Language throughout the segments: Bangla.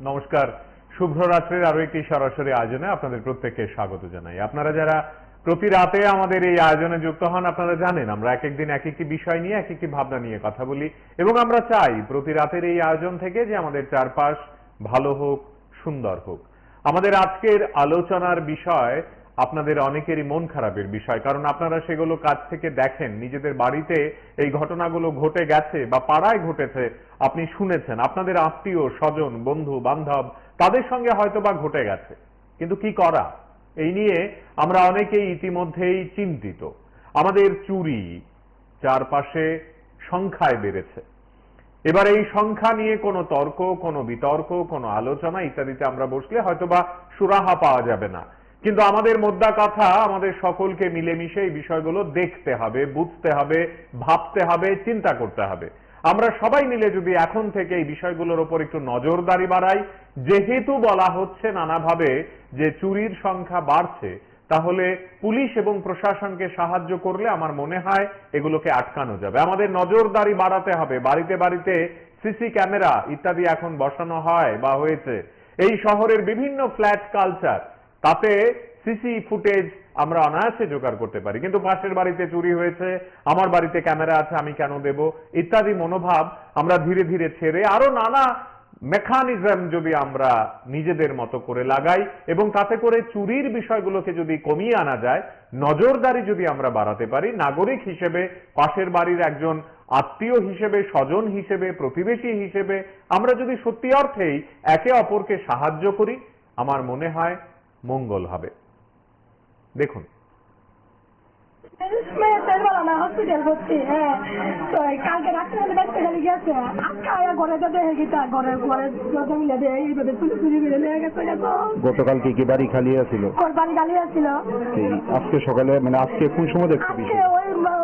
নমস্কার, শুভ্র রাত্রির আরো একটি সরাসরি আয়োজনে আপনাদের প্রত্যেককে স্বাগত জানাই। আপনারা যারা প্রতি রাতে আমাদের এই আয়োজনে যুক্ত হন, আপনারা জানেন আমরা এক একদিন এক একটি বিষয় নিয়ে এক একটি ভাবনা নিয়ে কথা বলি এবং আমরা চাই প্রতি রাতের এই আয়োজন থেকে যে আমাদের চারপাশ ভালো হোক, সুন্দর হোক। আমাদের আজকের আলোচনার বিষয় আপনাদের অনেকেরই মন খারাপের বিষয়, কারণ আপনারা সেগুলো কাছ থেকে দেখেন, নিজেদের বাড়িতে এই ঘটনাগুলো ঘটে গেছে বা পাড়ায় ঘটেছে, আপনি শুনেছেন, আপনাদের আত্মীয় স্বজন বন্ধু বান্ধব তাদের সঙ্গে হয়তো বা ঘটে গেছে, কিন্তু কি করা এই নিয়ে আমরা অনেকেই ইতিমধ্যেই চিন্তিত। আমাদের চুরি চারপাশে সংখ্যায় বেড়েছে। এবার এই সংখ্যা নিয়ে কোনো তর্ক, কোনো বিতর্ক, কোনো আলোচনা ইত্যাদিতে আমরা বসলে হয়তোবা সুরাহা পাওয়া যাবে না, কিন্তু আমাদের মোদ্দা কথা আমাদের সকলকে মিলেমিশে এই বিষয়গুলো দেখতে হবে, বুঝতে হবে, ভাবতে হবে, চিন্তা করতে হবে। আমরা সবাই মিলে যদি এখন থেকে এই বিষয়গুলোর উপর একটু নজরদারি বাড়াই, যেহেতু বলা হচ্ছে নানাভাবে যে চুরির সংখ্যা বাড়ছে, তাহলে পুলিশ এবং প্রশাসনকে সাহায্য করলে আমার মনে হয় এগুলোকে আটকানো যাবে। আমাদের নজরদারি বাড়াতে হবে, বাড়িতে বাড়িতে সিসি ক্যামেরা ইত্যাদি এখন বসানো হয় বা হয়েছে। এই শহরের বিভিন্ন ফ্ল্যাট কালচার, তাতে সিসি ফুটেজ আমরা অনায়াসে জোগাড় করতে পারি, কিন্তু পাশের বাড়িতে চুরি হয়েছে, আমার বাড়িতে ক্যামেরা আছে, আমি কেন দেব ইত্যাদি মনোভাব আমরা ধীরে ধীরে ছেড়ে আরো নানা মেকানিজম যদি আমরা নিজেদের মতো করে লাগাই এবং তাতে করে চুরির বিষয়গুলোকে যদি কমিয়ে আনা যায়, নজরদারি যদি আমরা বাড়াতে পারি, নাগরিক হিসেবে, পাশের বাড়ির একজন আত্মীয় হিসেবে, স্বজন হিসেবে, প্রতিবেশী হিসেবে আমরা যদি সত্যি অর্থেই একে অপরকে সাহায্য করি, আমার মনে হয় মঙ্গল হবে। দেখুন, হসপিটাল ভর্তি, হ্যাঁ, তো কালকে রাত্রে বাচ্চা খালি গেছে, আজকে ঘরে যাতে ঘরে ঘরে মিলে দেয়, এইভাবে চুরি চুরি মিলে নিয়ে গেছে। গতকালকে কি বাড়ি খালি আছিল? বাড়ি খালি আছিল। আজকে সকালে, মানে আজকে কোন সময় দেখতে?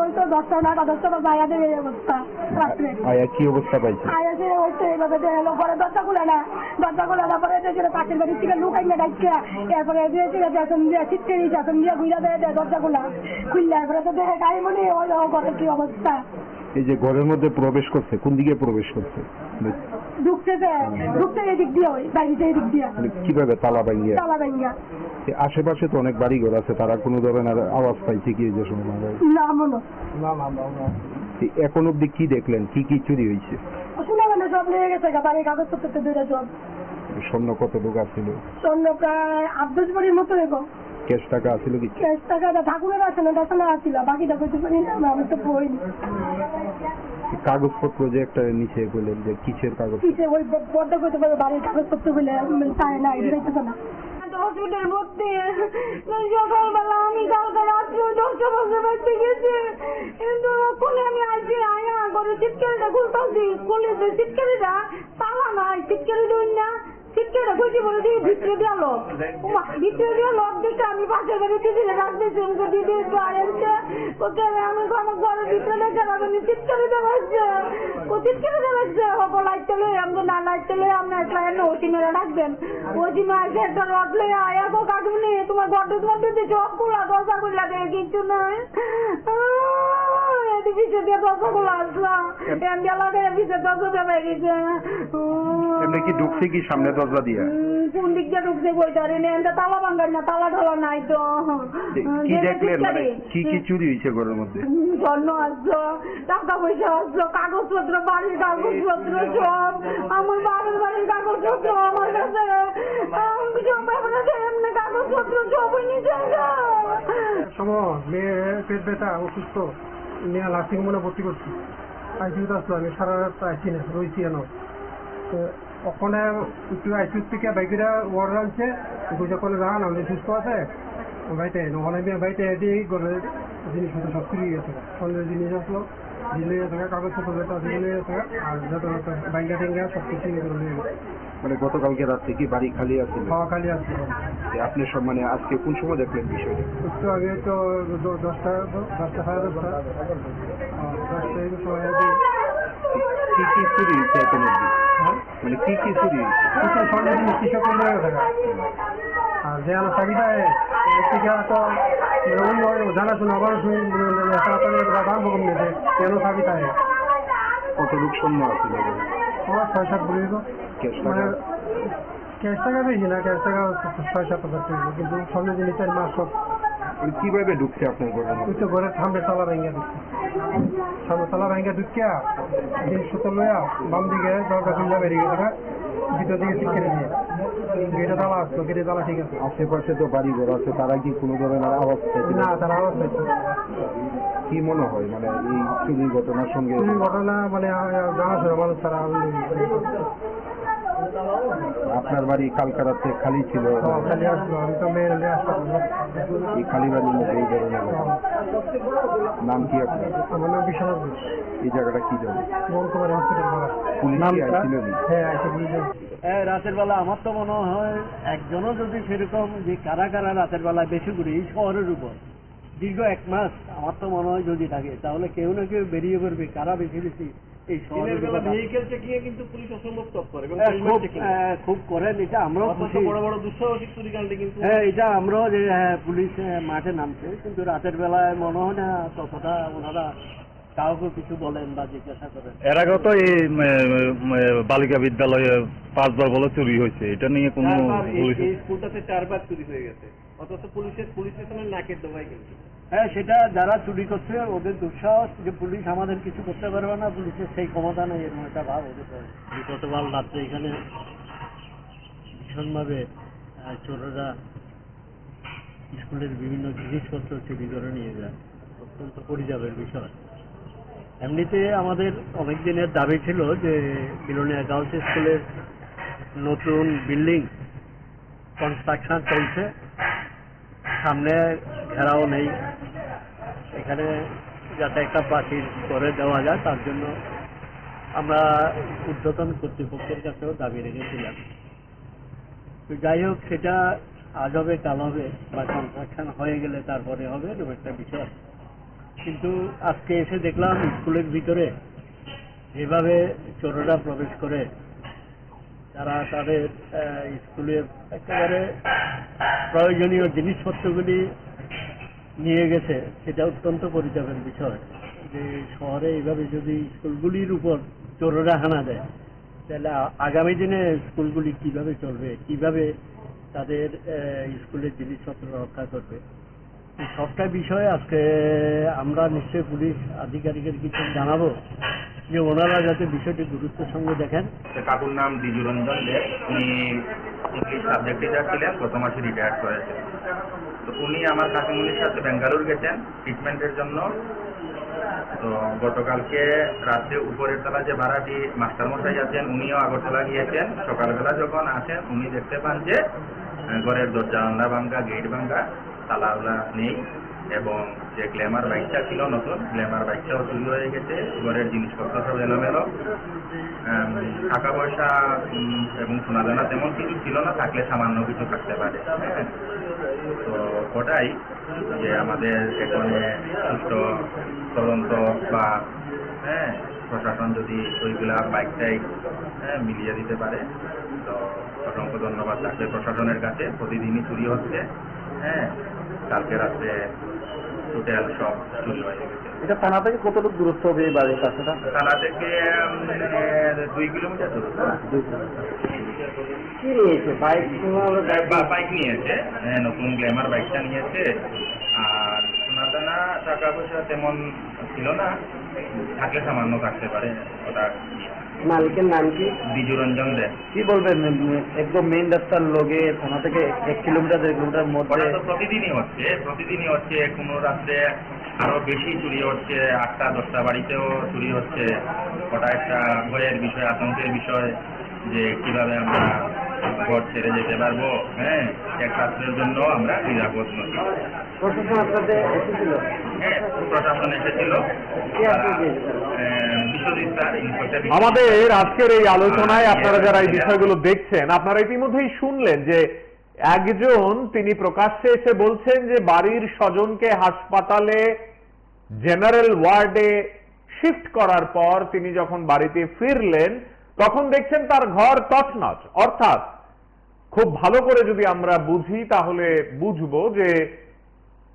ওই তো 10টা 10টা বাজে দেবে এই অবস্থা। রাত্রে আয়া কি অবস্থা পাইছে? আয়া যে ওই তো এইভাবে দেখলো, পরে দরজা খুলে না পরে পাশের বাড়ি থেকে লোক আইনে ডাইকা, এরপরে চিৎকারি শাসন দিয়ে ঘুরা দেয় দরজা খুললে, এরপরে তো দেখে গাড়ি মনে ওই ঘরে কি অবস্থা। এই যে ঘরের মধ্যে প্রবেশ করছে, কোন দিকে প্রবেশ করছে? ঢুকছে এদিক দিয়ে, ওই বাড়িতে এদিক দিয়ে। কিভাবে? তালা ভাঙ্গিয়া? তালা ভাঙ্গিয়া। আশেপাশে তো অনেক বাড়ি ঘর আছে, তারা কোনো ধরনের আওয়াজ পাইছে কি? যে সময় না মনে এখন অব্দি কি দেখলেন? কি কি চুরি হয়েছে? শুনে মানে সব নিয়ে গেছে, বাড়ির কাগজপত্র দুইটা সব। স্বর্ণ কত টাকা ছিল? স্বর্ণ প্রায় 8-10 ভরির মতো এরকম। ক্যাশ টাকা আছিল কি? ক্যাশ টাকা ঠাকুরের আছে না, দশনা আছিল, বাকিটা করতে পারি না, আমি তো বইনি। কাগজপত্র যে একটা নিচে বললেন যে কিসের কাগজ? কিসে ওই বড্ড করতে পারবে, বাড়ির কাগজপত্র বলে চায় না, এটা দিতেছে না। হসপিটাল ভর্তি, সকালবেলা আমি কালকে রাত্রে 10টা বাজে বাড়তে গেছি, কিন্তু খুলে আমি আইছি, আয়া করে চিৎকারিটা খুলতেছি, খুলে চিৎকারিটা তালা নাই, চিৎকারি দই না, চিৎকারিটা খুঁজে বলে দিই ভিতরে দিয়ে লোক, ভিতরে দিয়ে লোক দেখে আমি পাশের বাড়ি দিদিরে রাখতেছি, দিদি একটু আয়েছে, ওকে আমি আমার ঘরের ভিতরে দেখে রাখবেন, চিৎকারিটা বাজছে, ও চিৎকারিটা বাজছে, ওকে লাইটতে লই, আমাকে না লাইটতে লই, আপনার একটা ওসিমেরা রাখবেন, ওসিমে আসে একটা রড লই আয়া গো কাটুনি, তোমার ঘরটা তোমার দিদি সব খোলা, দরজা খুললা দেয় কিচ্ছু নাই, পিছিয়ে দিয়ে দরজা খোলা আসলাম, পিছিয়ে দরজা দেবে গেছে। এমনি কি ঢুকছে কি সামনে দরজা দিয়ে? কোন দিক দিয়ে ঢুকছে বইটা রে, তালা ভাঙ্গার না, তালা ঢালা নাই তো। কি দেখলেন? মানে কি কি চুরি হয়েছে ঘরের মধ্যে? স্বর্ণ আসলো, টাকা পয়সা আসলো, কাগজপত্র, বাড়ির কাগজপত্র সব, আমার বাড়ির কাগজপত্র আমার কাছে, এমনি কাগজপত্র সবই নিচে। মেয়ে পেট ব্যথা, অসুস্থ, নিয়ে নার্সিং হোমে ভর্তি করছি, আইসিউতে আসলো, আমি সারা রাত আইসি না, রয়েছি এন। ওখানে একটু আইসিউ থেকে বাইকেরা ওয়ার্ড আনছে, যখন যান আমি সুস্থ আছে বাড়িতে, ওখানে বাড়িতে দিয়ে ঘরের জিনিসপত্র সব চুরি গেছে, ফলের জিনিস আসলো, ঝিলে থাকে, কাগজপত্র যেটা ঝিলে থাকে, আর যত বাইঙ্গা টেঙ্গা সব কিছু নিয়ে গেছে। মানে গতকালকে রাত্রে কি বাড়ি খালি আছে? খালি আছে। আপনি সব মানে আজকে কোন সময় দেখলেন বিষয়টা? একটু আগে তো 10টা 10টা 10টা এই সময় কি কি চুরি হয়েছে এখন অব্দি? মানে কি কি চুরি? স্বর্ণ জিনিস কৃষক থাকে, আর যে আমার চাকরিটা তো জানাশোনা আবার বাড়বো কমিয়েছে, কেন চাকরিটা কত লোক স্বর্ণ আছে? আমার 6-7 বলি তো, ক্যাশ টাকা ক্যাশ টাকা বেশি না, ক্যাশ টাকা 6-7 হাজার টাকা, কিন্তু স্বর্ণ জিনিসের মাস সব মানে কিভাবে ঢুকছে আপনার ঘরের ওই মধ্যে? তো ঘরের সামনে তালা ভেঙে ঢুকছে, সামনে তালা ভেঙে ঢুকিয়া জিনিসপত্র লইয়া বাম দিকে দরজা খুললে বেরিয়ে গেছে, ভিতর দিকে সিটকেটে দিয়ে গেটে তালা আসতো, গেটে তালা ঠিক আছে। আশেপাশে তো বাড়ি ঘর আছে, তারা কি কোনো ধরনের আওয়াজ পাইছে? না, তারা আওয়াজ পাইছে। কি মনে হয় মানে এই চুরির ঘটনার সঙ্গে? এই ঘটনা মানে জানাশোনা মানুষ তারা আপনার বাড়ি কালকা রাতে খালি ছিল, খালি আসলো, আমি তো মেয়ের আসলাম। এই খালি বাড়ির মধ্যে এই ধরনের ঘটনা। নাম কি আপনার? আমার নাম বিশ্বনাথ ঘোষ, এই জায়গাটা কি জানেন? মহকুমার হসপিটাল পাড়া। পুলিশ কি আইছিল কি? হ্যাঁ, আইসে বুঝলেন। রাতের বেলা আমার তো মনে হয় একজনও যদি সেরকম যে কারা কারা রাতের বেলায় বেশি করে এই শহরের উপর দীর্ঘ 1 মাস আমার তো মনে হয় যদি থাকে, তাহলে কেউ না কেউ বেরিয়ে পড়বে কারা বেশি বেশি এই শহরের উপর। ভেহিকেল চেকিং এ কিন্তু পুলিশ অসম্ভব তৎপর এবং খুব করেন, এটা আমরাও খুশি। বড় বড় দুঃসাহসিক চুরিকাণ্ডে কিন্তু হ্যাঁ, এটা আমরাও যে পুলিশ মাঠে নামছে, কিন্তু রাতের বেলায় মনে হয় না ততটা ওনারা কাউকে কিছু বলেন বা জিজ্ঞাসা করেন। এর আগেও তো এই বালিকা বিদ্যালয়ে 5 বার বলে চুরি হয়েছে, এটা নিয়ে কোনো পুলিশ? এই স্কুলটাতে 4 বার চুরি হয়ে গেছে, অথচ পুলিশ স্টেশনের নাকের ডোবায় কিন্তু। হ্যাঁ, সেটা যারা চুরি করছে ওদের দুঃসাহস, যে পুলিশ আমাদের কিছু করতে পারবে না, পুলিশের সেই ক্ষমতা নেই, এরকম একটা ভাব ওদের। গতকাল রাত্রে এখানে ভীষণভাবে চোরেরা স্কুলের বিভিন্ন জিনিসপত্র চুরি করে নিয়ে যায়, অত্যন্ত পরিতাপের বিষয়। এমনিতে আমাদের অনেক দিনের দাবি ছিল যে বিলোনিয়া গার্লস স্কুলের নতুন বিল্ডিং কনস্ট্রাকশন চলছে, সামনে ঘেরাও নেই, এখানে যাতে একটা প্রাচীর করে দেওয়া যায় তার জন্য আমরা ঊর্ধ্বতন কর্তৃপক্ষের কাছেও দাবি রেখেছিলাম। তো যাই হোক, সেটা আজ হবে কাল হবে বা কনস্ট্রাকশন হয়ে গেলে তারপরে হবে, এরকম একটা বিষয়। কিন্তু আজকে এসে দেখলাম স্কুলের ভিতরে যেভাবে চোরেরা প্রবেশ করে তারা তাদের স্কুলের একেবারে প্রয়োজনীয় জিনিসপত্রগুলি নিয়ে গেছে, সেটা অত্যন্ত পরিতাপের বিষয়। যে শহরে এইভাবে যদি স্কুলগুলির উপর চোরেরা হানা দেয়, তাহলে আগামী দিনে স্কুলগুলি কিভাবে চলবে, কিভাবে তাদের স্কুলের জিনিসপত্র রক্ষা করবে, সবটা বিষয়ে আজকে আমরা নিশ্চয়ই পুলিশ আধিকারিকের কিছু জানাবো, যে ওনারা যাতে বিষয়টি গুরুত্বের সঙ্গে দেখেন। কাকুর নাম দ্বিজুরঞ্জন দেব, উনি ইংলিশ সাবজেক্ট টিচার ছিলেন, গত মাসে রিটায়ার করেছেন। তো উনি আমার কাকিমুনির সাথে বেঙ্গালুরু গেছেন ট্রিটমেন্টের জন্য। তো গতকালকে রাত্রে উপরের তলা যে ভাড়াটি মাস্টারমশাই আছেন, উনিও আগরতলা গিয়েছেন। সকালবেলা যখন আসেন উনি দেখতে পান যে ঘরের দরজা জানলা ভাঙ্গা, গেট ভাঙ্গা, তালাওলা নেই, এবং যে গ্ল্যামার বাইকটা ছিল নতুন, গ্ল্যামার বাইকটাও চুরি হয়ে গেছে। ঘরের জিনিসপত্র সব এলোমেলো, টাকা পয়সা এবং সোনা দানা তেমন কিছু ছিল না, থাকলে সামান্য কিছু থাকতে পারে। তো ওটাই যে আমাদের এখানে সুষ্ঠু তদন্ত বা প্রশাসন যদি ওইগুলা বাইকটাই মিলিয়ে দিতে পারে, তো অসংখ্য ধন্যবাদ থাকবে প্রশাসনের কাছে। প্রতিদিনই চুরি হচ্ছে, কালকে রাত্রে টোটাল সব চুরি হয়ে গেছে। এটা থানা থেকে কতটুকু দূরত্ব হবে এই বাড়ির কাছেটা? থানা থেকে 2 কিলোমিটার দূরত্ব। কি নিয়েছে? বাইক বাইক নিয়েছে, নতুন গ্ল্যামার বাইকটা নিয়েছে। আর সোনাদানা টাকা পয়সা তেমন ছিল না, থাকলে সামান্য থাকতে পারে, ওটা মালিকের নাম কি? দ্বিজুরঞ্জন দেব। কি বলবেন, একদম মেইন রাস্তার লগে থানা থেকে 1 কিলোমিটার 1.5 কিলোমিটার মধ্যে? ওটা তো প্রতিদিনই হচ্ছে, কোনো রাত্রে আরো বেশি চুরি হচ্ছে, 8টা-10টা বাড়িতেও চুরি হচ্ছে। ওটা একটা ভয়ের বিষয়, আতঙ্কের বিষয়, যে কিভাবে আমরা ঘর ছেড়ে যেতে পারবো। এক রাত্রের জন্য আমরা নিরাপদ নই। প্রশাসন আপনাদের এসেছিল? প্রশাসন এসেছিল। Biswajit sir, inspector. আমাদের আজকের এই আলোচনায় আপনারা যারা এই বিষয়গুলো দেখছেন, আপনারা ইতিমধ্যেই শুনলেন যে একজন তিনি প্রকাশ্যে এসে বলছেন যে বাড়ির স্বজনকে হাসপাতালে জেনারেল ওয়ার্ডে শিফট করার পর তিনি যখন বাড়িতে ফিরলেন তখন দেখছেন তার ঘর তছনছ। অর্থাৎ খুব ভালো করে যদি আমরা বুঝি তাহলে বুঝবো যে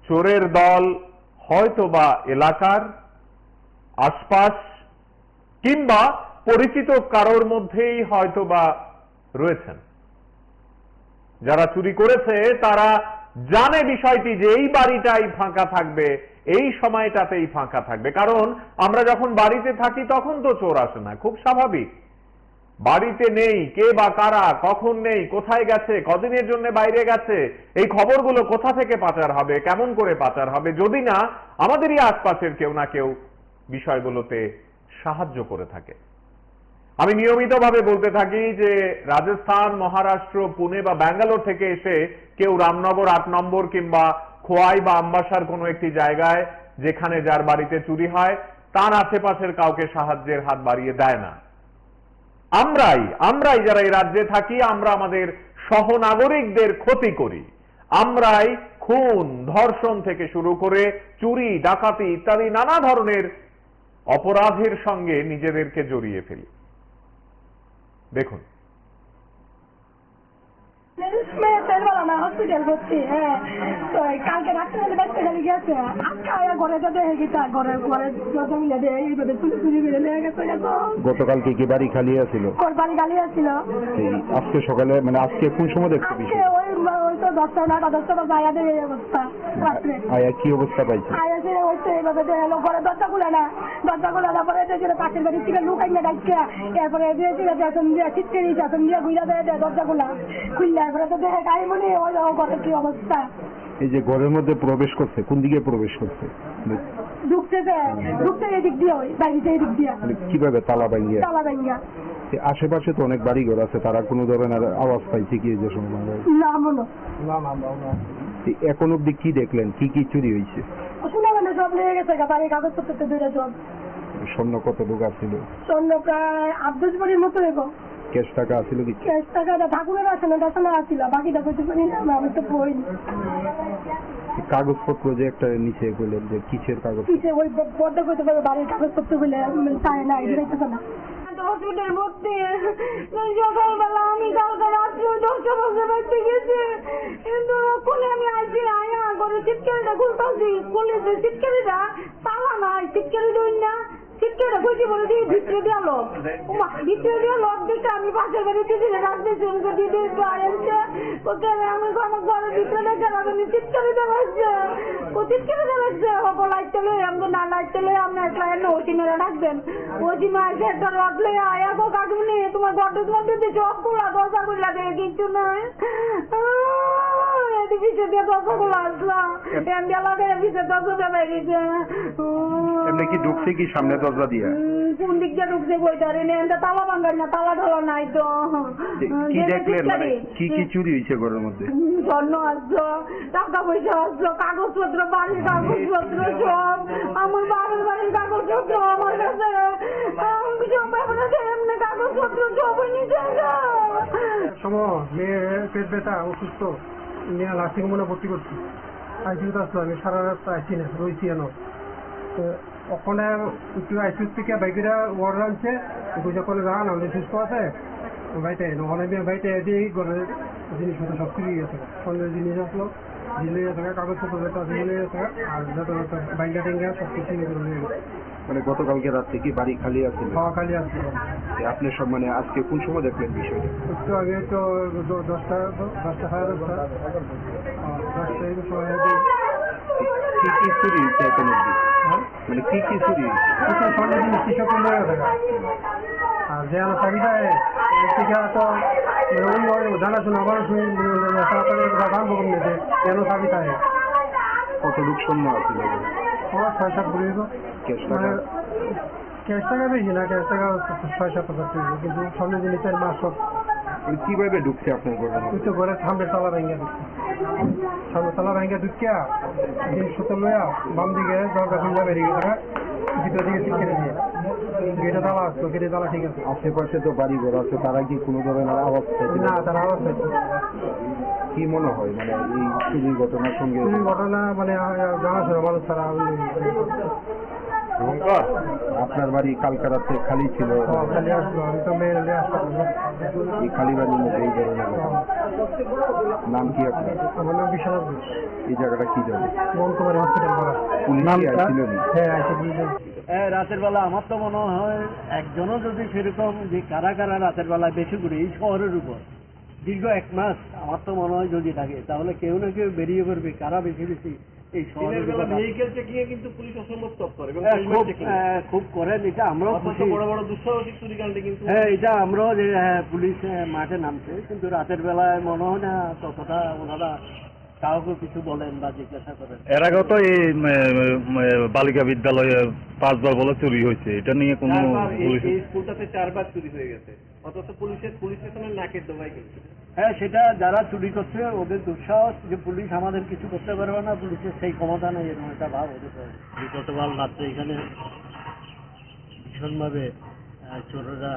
চোরের দল হয়তোবা এলাকার আশপাশ কিংবা পরিচিত কারোর মধ্যেই হয়তোবা রয়েছেন। যারা চুরি করেছে তারা জানে বিষয়টি যে এই বাড়িটাই ফাঁকা থাকবে, এই সময়টাতেই ফাঁকা থাকবে। কারণ আমরা যখন বাড়িতে থাকি তখন তো চোর আসে না, খুব স্বাভাবিক। বাড়িতে নেই, কে বা কারা কখন নেই, কোথায় গেছে, কদিনের জন্য বাইরে গেছে, এই খবরগুলো কোথা থেকে পাচার হবে, কেমন করে পাচার হবে, যদি না আমাদেরই আশপাশের কেউ না কেউ বিষয়গুলোতে সাহায্য করে থাকে। আমি নিয়মিতভাবে বলতে থাকি যে রাজস্থান, মহারাষ্ট্র, পুনে বা ব্যাঙ্গালোর থেকে এসে কেউ রামনগর 8 নম্বর কিংবা খোয়াই বা আমবাসার কোনো একটি জায়গায় যেখানে যার বাড়িতে চুরি হয় তার আশেপাশের কাউকে সাহায্যের হাত বাড়িয়ে দেয় না। আমরাই যারা এই রাজ্যে থাকি আমরা আমাদের সহনাগরিকদের ক্ষতি করি। আমরাই খুন, ধর্ষণ থেকে শুরু করে চুরি, ডাকাতি ইত্যাদি নানা ধরনের অপরাধের সঙ্গে নিজেদেরকে জড়িয়ে ফেলি। দেখুন, হসপিটাল ভর্তি। হ্যাঁ, তো কালকে রাত্রে ব্যস্ত গেছে, আজকে ঘরে যাতে ঘরে ঘরে মিলে দেয় এইভাবে চুরি মিলে নিয়ে গেছে। গতকালকে কি বাড়ি খালি আছিল? বাড়ি খালি আছিল। আজকে সকালে মানে আজকে কোন সময় দেখতে আজকে ওই তো 10টা 10টা বাজে আয়া এই অবস্থা রাত্রে। আয়া কি অবস্থা পাইছে? আয়া সে ওই তো এইভাবে এলো, ঘরে দরজা খুলে না পরে পাশের বাড়ি থেকে লোক আইনা ডাকিয়া এরপরে দিয়েছিল বেতন দিয়ে চিটকেরি বেতন দিয়ে ঘুরা দেয় দরজা খুললে এরপরে তো দেখে গাড়ি মনে ওই ঘরে কি অবস্থা। এই যে ঘরের মধ্যে প্রবেশ করছে, কোন দিকে প্রবেশ করছে? ঢুকছে এদিক দিয়ে, ওই বাড়িতে এদিক দিয়ে। কিভাবে? তালা ভাঙ্গিয়া? তালা ভাঙ্গিয়া। আশেপাশে তো অনেক বাড়ি ঘর আছে, তারা কোনো ধরনের আওয়াজ পাইছে কি যে সময়? না মনে এখন অব্দি কি দেখলেন, কি কি চুরি হয়েছে? শোনা মানে সব লেগে গেছে, বাড়ির কাগজপত্র দূরে সব। স্বর্ণ কত টাকা ছিল? স্বর্ণ প্রায় 8-10 ভরির মতো এগো। ক্যাশ টাকা আছিল কি? ক্যাশ টাকাটা ঠাকুরের আছে না, দেখানো আছিল, বাকিটা করতে পারি না, আমি তো বইনি। কাগজপত্র যে একটা নিচে বললেন যে কিসের কাগজ? কিসে ওই বড্ড করতে পারবে বাড়ির কাগজপত্র বলে তাই না, এটাইতেছে না। হসপিটাল ভর্তি। সকালবেলা আমি কালকে রাত্রে 10টা বাজে বাড়িতে গেছি, কিন্তু খুলে আমি আইছি, আয়া করে চিটকারিটা খুলতেছি, খুলেছে চিটকারিটা তালা নাই, চিটকারিটা না চিটকারিটা খুঁজে বলে দিয়ে ভিতরে দিয়ে লোক, ভিতরে দিয়ে লোক দেখে আমি পাশের বাড়িতে দিলে রাখতেছি, আমাকে দিদি একটু আয়েছে ওকে আমি আমার ঘরের ভিতরে দেখে আমি চিটকারিটা লাগছে, ও চিটকারিটা লাগছে ওকে লাইতে লই, আমাকে না লাইতে লই আপনি একটা এনে ওসিমেরা রাখবেন, ওসিমে আসে একটা রড লই আয়া গো কাটুনি তোমার ঘরটা তোমার দিতে সব খোলা দরজা খুললা দেয় কিছু নাই, পিছিয়ে দিয়ে দরজা খোলা আসলাম, এমনি লাগে পিছিয়ে দরজা বেরিয়েছে। এমনি কি ঢুকছে কি সামনে দরজা দিয়া? কোন দিক দিয়ে ঢুকছে বইটারে না, তালা ভাঙ্গার না, তালা ঢালা নাই তো। কি দেখলেন, মানে কি কি চুরি হয়েছে ঘরের মধ্যে? স্বর্ণ আসলো, টাকা পয়সা আসলো, কাগজপত্র, বাড়ির কাগজপত্র সব, আমার বাড়ির কাগজপত্র আমার কাছে এমনি কাগজপত্র সব নিচে সময় মেয়ে পেট ব্যথা অসুস্থ নিয়ে নার্সিং হোমে ভর্তি করছি। আইসিউতে আসলো, আমি সারা রাত আইসি না, রয়েছি এনো। তো ওখানে একটু আইসিউ থেকে বাইকেরা ওয়ার্ড আনছে, বুঝে করে যান আমাদের সুস্থ আছে বাড়িতে, ওখানে বাড়িতে দিয়ে ঘরের জিনিসপত্র সব চুরি গেছে, সন্ধ্যের জিনিস আসলো, ঝিলে থাকা কাগজপত্র যেটা ঝিলে থাকা আর যত বাইঙ্গা টেঙ্গা সব কিছু নিয়ে গেছে। মানে গতকালকে রাত্রে কি বাড়ি খালি আছে? খাওয়া খালি আসছিল। আপনি সব মানে আজকে কোন সময় দেখলেন বিষয়টা? একটু আগে তো 10টা 10টা 10টা এই সময় কি কি চুরি হয়েছে এখন অব্দি? মানে কি কি চুরি? সন্ধ্যের জিনিস কৃষক থাকা আর যে আমার চাবিটা তো জানাশোনা মানুষ বানবো কমিয়েছে কেন চাবিটা কত লোক শূন্য আছিল? 6-7 বলি ক্যাশ টাকা? ক্যাশ টাকা বেশি না, ক্যাশ টাকা 6-7,000 কিন্তু সামনে জিনিসের মাস সব। কিভাবে ঢুকছে আপনার ঘরে? তুই তো ঘরে সামনে তালা ভেঙে ঢুকছে, সামনে তালা ভেঙে ঢুকিয়া জিনিসপত্র লইয়া বাম দিকে দরজা খুললা বেরিয়ে গেছে, ভিতর দিকে চিটকেটে দিয়ে গেটে তালা আসতো, গেটে তালা ঠিক আছে। আশেপাশে তো বাড়ি ঘর আছে, তারা কি কোনো ধরনের আওয়াজ পাইছে? না, তারা আওয়াজ পাইছে। কি মনে হয় মানে এই চুরির ঘটনার সঙ্গে? ঘটনা মানে জানাশোনা মানুষ তারা আপনার বাড়ি কালকা রাতে খালি ছিল? খালি আসলো, আমি তো মেয়ের আসলাম। এই খালি বাড়ির মধ্যে এই ধরনের ঘটনা। নাম কি আপনার? আমার নাম বিশ্বনাথ ঘোষ। এই জায়গাটা কি যাবে? মনকুমারী হসপিটাল করা। পুলিশ আসছিল? হ্যাঁ, আইসি পুলিশ। রাতের বেলা আমার তো মনে হয় একজনও যদি সেরকম যে কারা কারা রাতের বেলায় বেশি করে এই শহরের উপর দীর্ঘ 1 মাস আমার তো মনে হয় যদি থাকে তাহলে কেউ না কেউ বেরিয়ে পড়বে কারা বেশি বেশি এই শহরের দিনের বেলা কথা। ভেহিকেল চেকিং এ কিন্তু পুলিশ অসম্ভব তৎপর এবং হ্যাঁ, helmet checking এ। খুব করেন এটা আমরাও অথচ খুশি। বড় বড় দুঃসাহসিক চুরিকাণ্ডে কিন্তু হ্যাঁ এটা আমরাও যে পুলিশ মাঠে নামছে কিন্তু রাতের বেলায় মনে হয় না ততটা ওনারা কাউকে কিছু বলেন বা জিজ্ঞাসা করেন। এর আগেও তো এই বালিকা বিদ্যালয়ে 5 বার বলে চুরি হয়েছে, এটা নিয়ে কোনো চারবার পুলিশ এই স্কুলটাতে 4 বার চুরি হয়ে গেছে, অথচ পুলিশ স্টেশনের নাকের ডোবায় কিন্তু। হ্যাঁ সেটা যারা চুরি করছে ওদের দুঃসাহস যে পুলিশ আমাদের কিছু করতে পারবে না, পুলিশের সেই ক্ষমতা নেই এরকম একটা ভাব ওদের। গতকাল রাত্রে এখানে ভীষণভাবে চোরেরা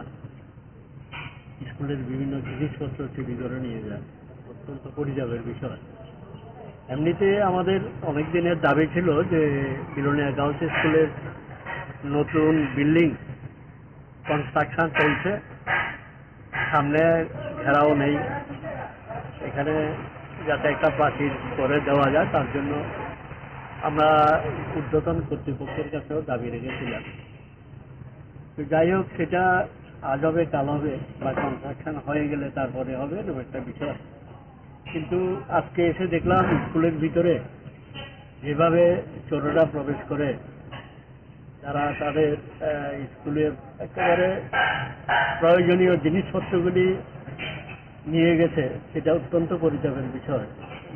স্কুলের বিভিন্ন জিনিসপত্র চুরি করে নিয়ে যায়, অত্যন্ত পরিতাপের বিষয়। এমনিতে আমাদের অনেক দিনের দাবি ছিল যে বিলোনিয়া গার্লস স্কুলের নতুন বিল্ডিং কনস্ট্রাকশন চলছে, সামনে ঘেরাও নেই, এখানে যাতে একটা প্রাচীর করে দেওয়া যায় তার জন্য আমরা ঊর্ধ্বতন কর্তৃপক্ষের কাছেও দাবি রেখেছিলাম। তো যাই হোক সেটা আজ হবে কাল হবে বা কনস্ট্রাকশন হয়ে গেলে তারপরে হবে এরকম একটা বিষয়। কিন্তু আজকে এসে দেখলাম স্কুলের ভিতরে যেভাবে চোরেরা প্রবেশ করে তারা তাদের স্কুলের একেবারে প্রয়োজনীয় জিনিসপত্রগুলি নিয়ে গেছে, সেটা অত্যন্ত পরিতাপের বিষয়।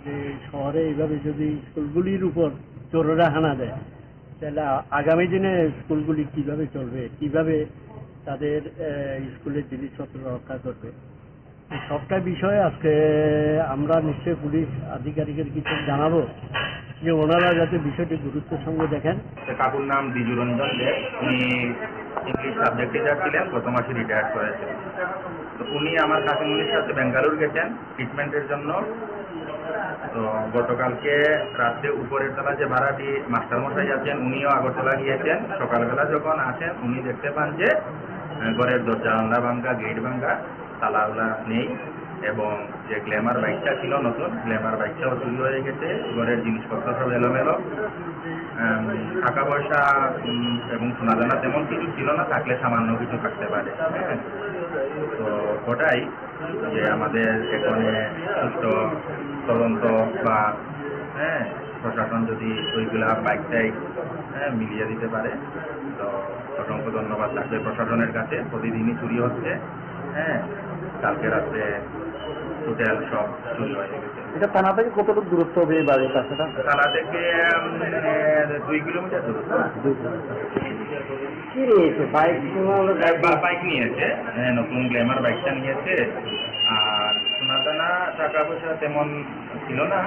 যে শহরে এইভাবে যদি স্কুলগুলির উপর চোরেরা হানা দেয় তাহলে আগামী দিনে স্কুলগুলি কিভাবে চলবে, কিভাবে তাদের স্কুলের জিনিসপত্র রক্ষা করবে, এই সবটা বিষয়ে আজকে আমরা নিশ্চয়ই পুলিশ আধিকারিকের কিছু জানাবো যে ওনারা যাতে বিষয়টি গুরুত্বের সঙ্গে দেখেন। কাকুর নাম দ্বিজুরঞ্জন দেব, উনি ইংলিশ সাবজেক্ট টিচার ছিলেন, গত মাসে রিটায়ার করেছেন। তো উনি আমার কাকিমুনির সাথে বেঙ্গালুরু গেছেন ট্রিটমেন্টের জন্য। তো গতকালকে রাত্রে উপরের তলা যে ভাড়াটি মাস্টারমশাই আছেন উনিও আগরতলা গিয়েছেন। সকালবেলা যখন আসেন উনি দেখতে পান যে ঘরের দরজা জানলা ভাঙ্গা, গেট ভাঙ্গা, তালাওলা নেই এবং যে গ্ল্যামার বাইকটা ছিল নতুন, গ্ল্যামার বাইকটাও চুরি হয়ে গেছে। ঘরের জিনিসপত্র সব এলোমেলো, টাকা পয়সা এবং সোনাদানা তেমন কিছু ছিল না, থাকলে সামান্য কিছু থাকতে পারে। তো ওটাই যে আমাদের এখানে সুষ্ঠু তদন্ত বা প্রশাসন যদি ওইগুলা বাইকটাই মিলিয়ে দিতে পারে তো অসংখ্য ধন্যবাদ থাকবে প্রশাসনের কাছে। প্রতিদিনই চুরি হচ্ছে, কালকে রাত্রে টোটাল সব চুরি হয়ে গেছে। এটা থানা থেকে কতটুকু দূরত্ব হবে এই বাড়ির কাছেটা? থানা থেকে 2 কিলোমিটার দূরত্ব। কি নিয়েছে বাইক? বাইক নিয়েছে, নতুন গ্ল্যামার বাইকটা নিয়েছে। আর সোনাদানা টাকা পয়সা তেমন ছিল না,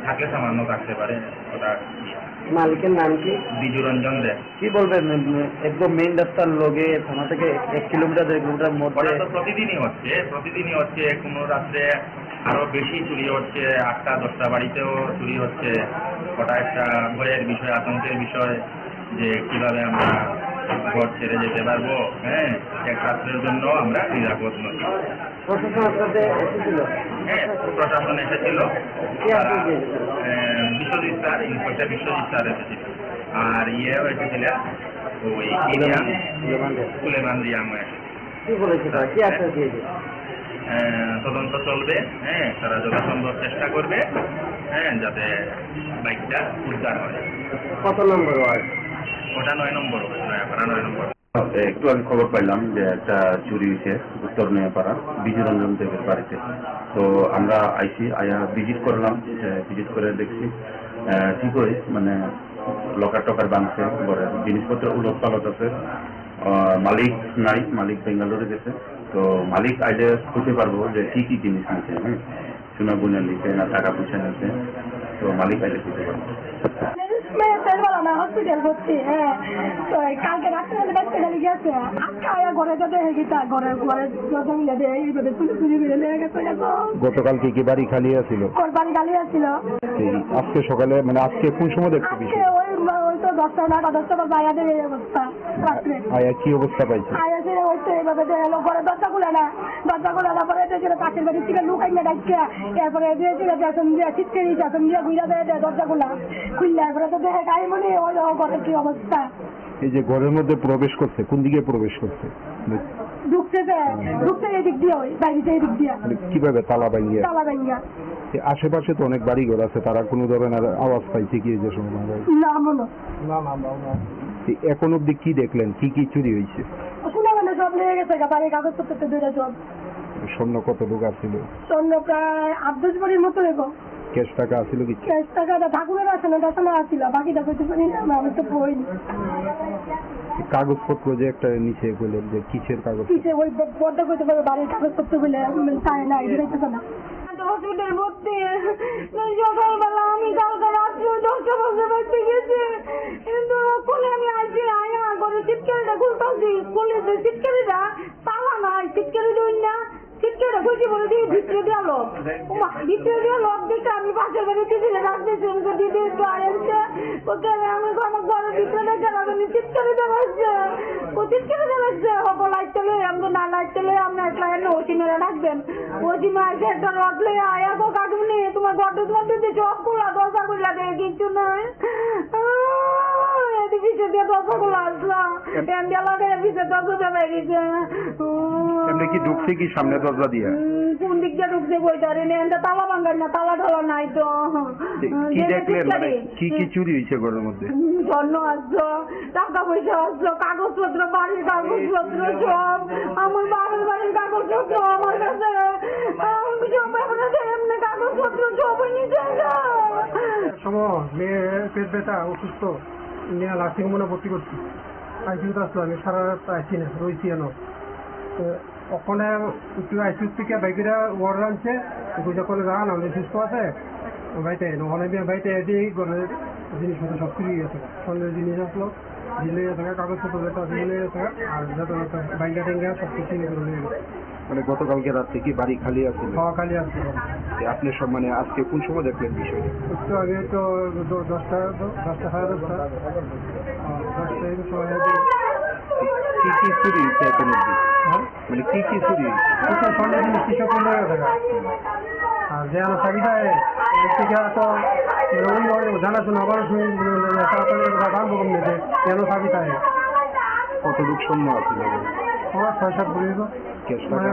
থাকলে সামান্য থাকতে পারে। ওটা মালিকের নাম কি? দ্বিজুরঞ্জন দেব। কি বলবেন একদম মেইন রাস্তার লগে থানা থেকে 1 কিলোমিটার 1 কিলোমিটার ওটা মধ্যে? তো প্রতিদিনই হচ্ছে, কোনো রাত্রে আরো বেশি চুরি হচ্ছে, 8টা 10টা বাড়িতেও চুরি হচ্ছে। ওটা একটা ভয়ের বিষয়, আতঙ্কের বিষয় যে কিভাবে আমরা ঘর ছেড়ে যেতে পারবো। এক রাত্রের জন্য আমরা নিরাপদ নই। প্রশাসন আপনাদের এসেছিল? প্রশাসন এসেছিল, কি আপনি গিয়েছিলেন? Biswajit sir, inspector Biswajit sir এসেছিল। আর ইয়েও এসেছিলেন ওই ইন্ডিয়ান সুলেমান রিয়াং এসেছিল। কি বলেছে তারা? কি আশ্বাস দিয়েছে? তদন্ত চলবে, তারা যথাসম্ভব চেষ্টা করবে যাতে বাইকটা উদ্ধার হয়। কত নম্বর ওয়ার্ড? ওটা 9 নম্বর হবে, নয়াপাড়া 9 নম্বর। একটু আগে খবর পাইলাম যে একটা চুরি হয়েছে উত্তর নয়াপাড়া বিজুরঞ্জন দেবের বাড়িতে। তো আমরা আয়া ভিজিট করলাম, ভিজিট করে দেখছি ঠিকই মানে লকার টকার ভাঙছে, ঘরের জিনিসপত্র উলট পালট আছে। মালিক নাই, মালিক বেঙ্গালুরু গেছে। তো মালিক আইলে খুঁজতে পারবো যে কি কি জিনিস নিচ্ছে, সোনা গুনে নিচ্ছে না টাকা পয়সা নিচ্ছে। তো মালিক আইলে খুঁজতে পারবো। হসপিটাল ভর্তি, তো কালকে রাত্রে হসপিটালে গেছে, আজকে ঘরে তো দেখে গেছে, ঘরের দরজা মিলে দেয় এইভাবে চুরি মিলে লেগে গেছে। গতকাল কি বাড়ি খালি আছিল? ওর বাড়ি খালি আছিল। আজকে সকালে মানে আজকে কোন সময় দেখতে আজকে ওই তো 10টা 9টা 10টা বাজে আয়াদের এই অবস্থা রাত্রে। আয়া কি অবস্থা পাইছে? আয়াসে ওই তো এইভাবে দেখলো, ঘরে দরজা খুলে না পরে এসেছিল পাশের বাড়ি থেকে লুকাই না ডাকিয়া, এরপরে দিয়েছিল বেতন দিয়ে চিৎকারি বেতন দিয়ে ঘুরে দেয় দরজা খুললে এরপরে তো দেখে গায়ে মনে ওই ঘরের কি অবস্থা। এই যে ঘরের মধ্যে প্রবেশ করছে, কোন দিকে প্রবেশ করছে? ঢুকছে এদিক দিয়ে ওই বাইরে এদিক দিয়ে মানে কিভাবে তালা ভাঙিয়ে? তালা ভাঙ্গিয়া। আশেপাশে তো অনেক বাড়ি ঘর আছে, তারা কোনো ধরনের আওয়াজ পাইছে কি যে সময় মারা গেছে? না মনে এখন অব্দি কি দেখলেন, কি কি চুরি হয়েছে? কোনো মানে সব লেগে গেছে বাড়ির কাগজপত্র দূরে সব। স্বর্ণ কত ঢোকা ছিল? স্বর্ণ প্রায় 8-10 ভরির মতো রেখো। ক্যাশ টাকা আছিল কি? ক্যাশ টাকাটা ঠাকুরের আছে না, দেখানো আসছিল, বাকিটা করতে পারি না, আমি তো বইনি। কাগজপত্র যে একটা নিচে বললেন যে কিসের কাগজ? কিসে ওই বড্ড করতে পারবে বাড়ির কাগজপত্র বলে চায় না, এটা দিতেছে না। হসপিটাল ভর্তি, সকালবেলা আমি কালকে রাত্রে 10টা বাজে বাড়তে গেছি, কিন্তু কোলে আমি আসি আয়া করে চিৎকারিটা খুলতেছি, খুলে চিৎকারিটা তালা নাই, চিৎকারিটা না চিৎকারিটা খুঁজে বলে দিয়ে ভিতরে দিয়ে লোক, ভিতরে দিয়ে লোক দেখে আমি পাশের বাড়ি দিদিলে রাখতেছি, আমাকে দিদি একটু আসছে, ওকে আমি আমার ঘরের ভিতরে দেখে আমি চিৎকারিটা বাজছে, ও চিৎকারিটা বাজছে, হবো লাইট লই, আমি না লাইট লই, আপনি একটা ওসি মেরে রাখবেন, ওসি মায়ের একটা রড লই আয়া গো কাকুনি তোমার ঘরটা তোমার দিদি সব খোলা, দরজা খুললা দেয় কিচ্ছু নাই, পিছিয়ে দিয়ে দরজা খোলা আসলাম, প্যান্ডেল লাগাই পিছিয়ে দরজা বেড়ে গেছে। এমনি কি ঢুকছে কি সামনে দরজা দিয়ে? কোন দিক দিয়ে ঢুকছে বইটারে নেনটা তালা ভাঙ্গাই না, তালা ঢালা নাই তো। কি দেখলেন, মানে কি কি চুরি হয়েছে ঘরের মধ্যে? স্বর্ণ আসলো, টাকা পয়সা আসলো, কাগজপত্র, বাড়ির কাগজপত্র সব, আমার বাবার বাড়ির কাগজপত্র আমার কাছে, আমি সব এমনি কাগজপত্র সব নিচে সময় মেয়ে পেট ব্যথা অসুস্থ নিয়ে নার্সিং হোমে ভর্তি করছি। আইসিউতে আসলো, আমি সারা রাত আইসি না, রয়েছি এনো। ওখানে একটু আইসিউ থেকে বাইকেরা ওয়ার্ড আনছে, পূজা করে যান আমাদের সুস্থ আছে বাড়িতে, ওখানে বাড়িতে এদিকে ঘরের জিনিসপত্র সব চুরি গেছে, সন্ধ্যের জিনিস আসলো, ঝিলে থাকা কাগজপত্র যেটা ঝিলে থাকা, আর যাতে বাইঙ্গা টেঙ্গা সব কিছু নিয়ে গেছে। মানে গতকালকে রাত্রে কি বাড়ি খালি আছে? খাওয়া খালি আসছে। আপনি সব মানে আজকে কোন সময় দেখলেন বিষয়টা? একটু আগে তো 10টা 10টা 10টা এই সময় কি কি চুরি হয়েছে এখন অব্দি? মানে কি কি চুরি? সন্ধ্যা জিনিস কৃষক থাকা, আর যে আমার চাকরিটা তো জানাশোনা আবার দাঁড়বো কম নিয়েছে কেন চাকরিটা কতটুক স্বর্ণ আছে? আমার 6-7 বলি ক্যাশ টাকা?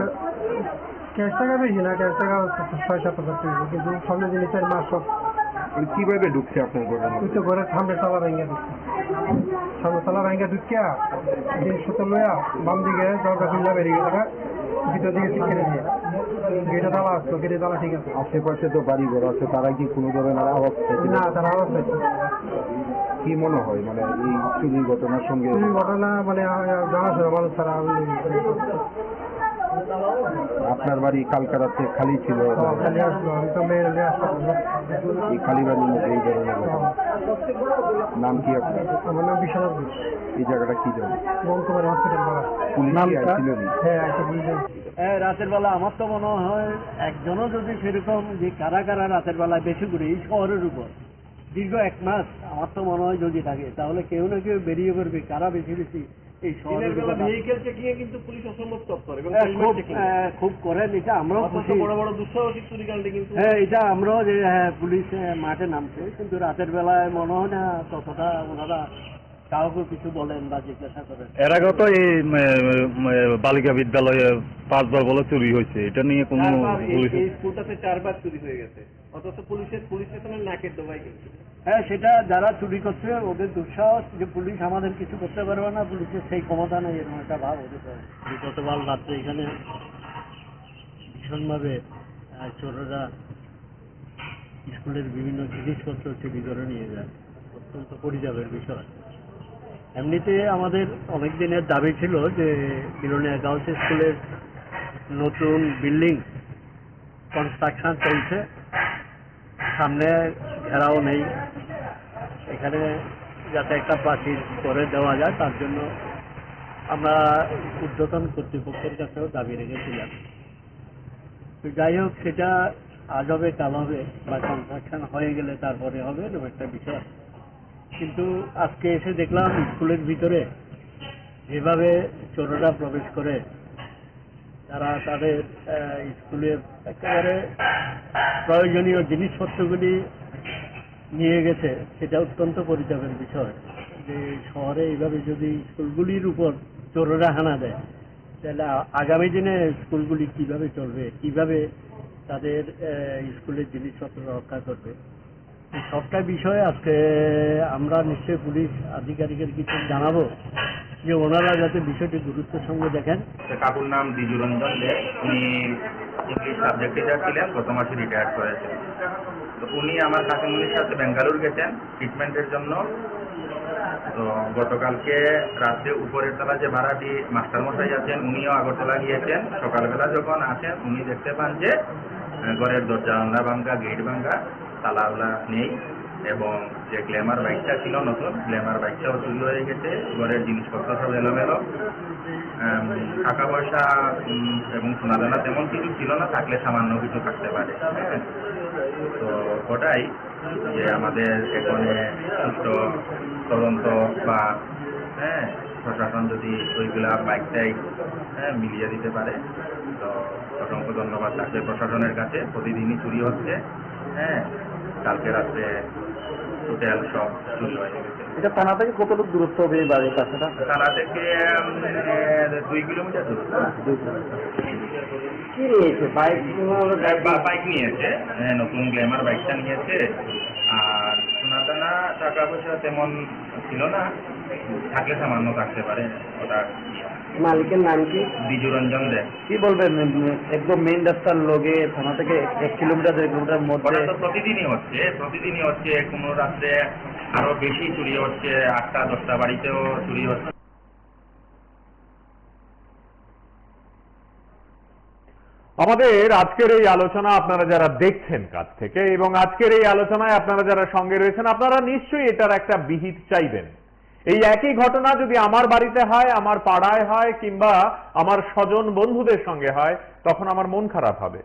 ক্যাশ টাকা বেশি না, ক্যাশ টাকা 6-7 হাজার টাকা, কিন্তু স্বর্ণ জিনিসের মাস সব। মানে কিভাবে ঢুকছে আপনার ঘরের মধ্যে? তুই তো ঘরের সামনে তালা ভেঙে ঢুকছে, সামনে তালা ভেঙে ঢুকিয়া জিনিসপত্র লইয়া বাম দিকে দরজা খুললা বেরিয়ে গেছে, ভিতর দিকে ঠিক করে দিয়ে গেটে তালা আসতো, গেটে তালা ঠিক আছে। আশেপাশে তো বাড়ি ঘর আছে, তারা কি কোনো ধরনের আওয়াজ পাইছে? না, তারা আওয়াজ পাইছে। কি মনে হয় মানে এই চুরির ঘটনার সঙ্গে? চুরির ঘটনা মানে জানাশোনা মানুষ তারা আপনার বাড়ি কালকা রাতে খালি ছিল? খালি আসলো, আমি তো মেয়ের আসলাম। এই খালি বাড়ির মধ্যে এই ধরনের ঘটনা। নাম কি আপনার? আমার নাম বিশ্বনাথ ঘোষ। এই জায়গাটা কি জানেন? বঙ্কুমারী হসপিটাল পাড়া। পুলিশ কি আসছিল? হ্যাঁ, একটা পুলিশ। রাতের বেলা আমার তো মনে হয় একজনও যদি সেরকম যে কারা কারা রাতের বেলায় বেশি করে এই শহরের উপর দীর্ঘ 1 মাস আমার তো মনে হয় যদি থাকে, তাহলে কেউ না কেউ বেরিয়ে পড়বে কারা বেশি বেশি এই শহরের ভেহিকেল চেকিং এ কিন্তু পুলিশ অসম্ভব তৎপর এবং খুব করেন। এটা আমরাও খুশি, বড় বড় দুঃসাহসিক চুরিকাণ্ডে কিন্তু হ্যাঁ এটা আমরাও যে পুলিশ মাঠে নামছে, কিন্তু রাতের বেলায় মনে হয় না ততটা ওনারা কাউকে কিছু বলেন বা জিজ্ঞাসা করেন। এর আগে তো এই বালিকা বিদ্যালয়ে 5 বার বলে চুরি হয়েছে, এটা নিয়ে কোনো এই স্কুলটাতে 4 বার চুরি হয়ে গেছে, অথচ পুলিশ স্টেশনের নাকের ডোবায় কিন্তু। হ্যাঁ, সেটা যারা চুরি করছে ওদের দুঃসাহস যে পুলিশ আমাদের কিছু করতে পারবে না, পুলিশের সেই ক্ষমতা নেই, এরকম একটা ভাব ওদের। গতকাল রাত্রে এখানে ভীষণভাবে চোরেরা স্কুলের বিভিন্ন জিনিসপত্র চুরি করে নিয়ে যায়, অত্যন্ত পরিতাপের বিষয়। এমনিতে আমাদের অনেক দিনের দাবি ছিল যে বিলোনিয়া গার্লস স্কুলের নতুন বিল্ডিং কনস্ট্রাকশন চলছে, সামনে ঘেরাও নেই, এখানে যাতে একটা প্রাচীর করে দেওয়া যায় তার জন্য আমরা ঊর্ধ্বতন কর্তৃপক্ষের কাছেও দাবি রেখেছিলাম। তো যাই হোক, সেটা আজ হবে কাল হবে বা কনস্ট্রাকশন হয়ে গেলে তারপরে হবে এরকম একটা বিষয়। কিন্তু আজকে এসে দেখলাম স্কুলের ভিতরে যেভাবে চোরেরা প্রবেশ করে তারা তাদের স্কুলের একেবারে প্রয়োজনীয় জিনিসপত্রগুলি নিয়ে গেছে, সেটা অত্যন্ত পরিতাপের বিষয় যে শহরে এইভাবে যদি স্কুলগুলির উপর চোরেরা হানা দেয় তাহলে আগামী দিনে স্কুলগুলি কিভাবে চলবে, কিভাবে তাদের স্কুলের জিনিসপত্র রক্ষা করবে, এই সবটা বিষয়ে আজকে আমরা নিশ্চয়ই পুলিশ আধিকারিকের কিছু জানাবো, যে ওনারা যাতে বিষয়টি গুরুত্বের সঙ্গে দেখেন। তো কাকুর নাম দ্বিজুরঞ্জন দে, উনি ইংলিশ সাবজেক্ট টিচার ছিলেন, গত মাসে রিটায়ার করেছেন। তো উনি আমার কাকিমুনির সাথে বেঙ্গালুরু গেছেন ট্রিটমেন্টের জন্য। তো গতকালকে রাত্রে উপরের তলা যে ভাড়াটি মাস্টারমশাই আছেন, উনিও আগরতলা গিয়েছেন। সকালবেলা যখন আসেন উনি দেখতে পান যে ঘরের দরজা জানলা ভাঙ্গা, গেট ভাঙ্গা, তালাওয়ালা নেই, এবং যে গ্ল্যামার বাইকটা ছিল নতুন, গ্ল্যামার বাইকটাও চুরি হয়ে গেছে। ঘরের জিনিসপত্র সব এলোমেলো, টাকা পয়সা এবং সোনাদানা তেমন কিছু ছিল না, থাকলে সামান্য কিছু থাকতে পারে। তো ওটাই যে আমাদের এখানে সুষ্ঠু তদন্ত বা প্রশাসন যদি ওইগুলা বাইকটাই মিলিয়ে দিতে পারে, তো অসংখ্য ধন্যবাদ থাকবে প্রশাসনের কাছে। প্রতিদিনই চুরি হচ্ছে, কালকে রাত্রে টোটাল সব চুরি হয়ে গেছে। এটা থানা থেকে কতটুকু দূরত্ব হবে এই বাড়ির কাছেটা? থানা থেকে 2 কিলোমিটার দূর। কি নিয়েছে? বাইক নিয়েছে, নতুন গ্ল্যামার বাইকটা নিয়েছে। আর সোনাদানা টাকা পয়সা তেমন ছিল না, থাকলে সামান্য থাকতে পারে। ওটা মালিকের নাম কি? দ্বিজুরঞ্জন দে। কি বলবেন, একদম মেইন রাস্তার লগে থানা থেকে 1 কিলোমিটার 1 কিলোমিটার মধ্যে? ওটা তো প্রতিদিনই হচ্ছে। কোনো রাত্রে আরো বেশি চুরি হচ্ছে, 8টা 10টা বাড়িতেও চুরি হচ্ছে। আমাদের আজকের এই আলোচনা আপনারা যারা দেখছেন কাছ থেকে, এবং আজকের এই আলোচনায় আপনারা যারা সঙ্গে রয়েছেন, আপনারা নিশ্চয়ই এটার একটা বিহিত চাইবেন। এই একই ঘটনা যদি আমার বাড়িতে হয়, আমার পাড়ায় হয়, কিংবা আমার স্বজন বন্ধুদের সঙ্গে হয়, তখন আমার মন খারাপ হবে।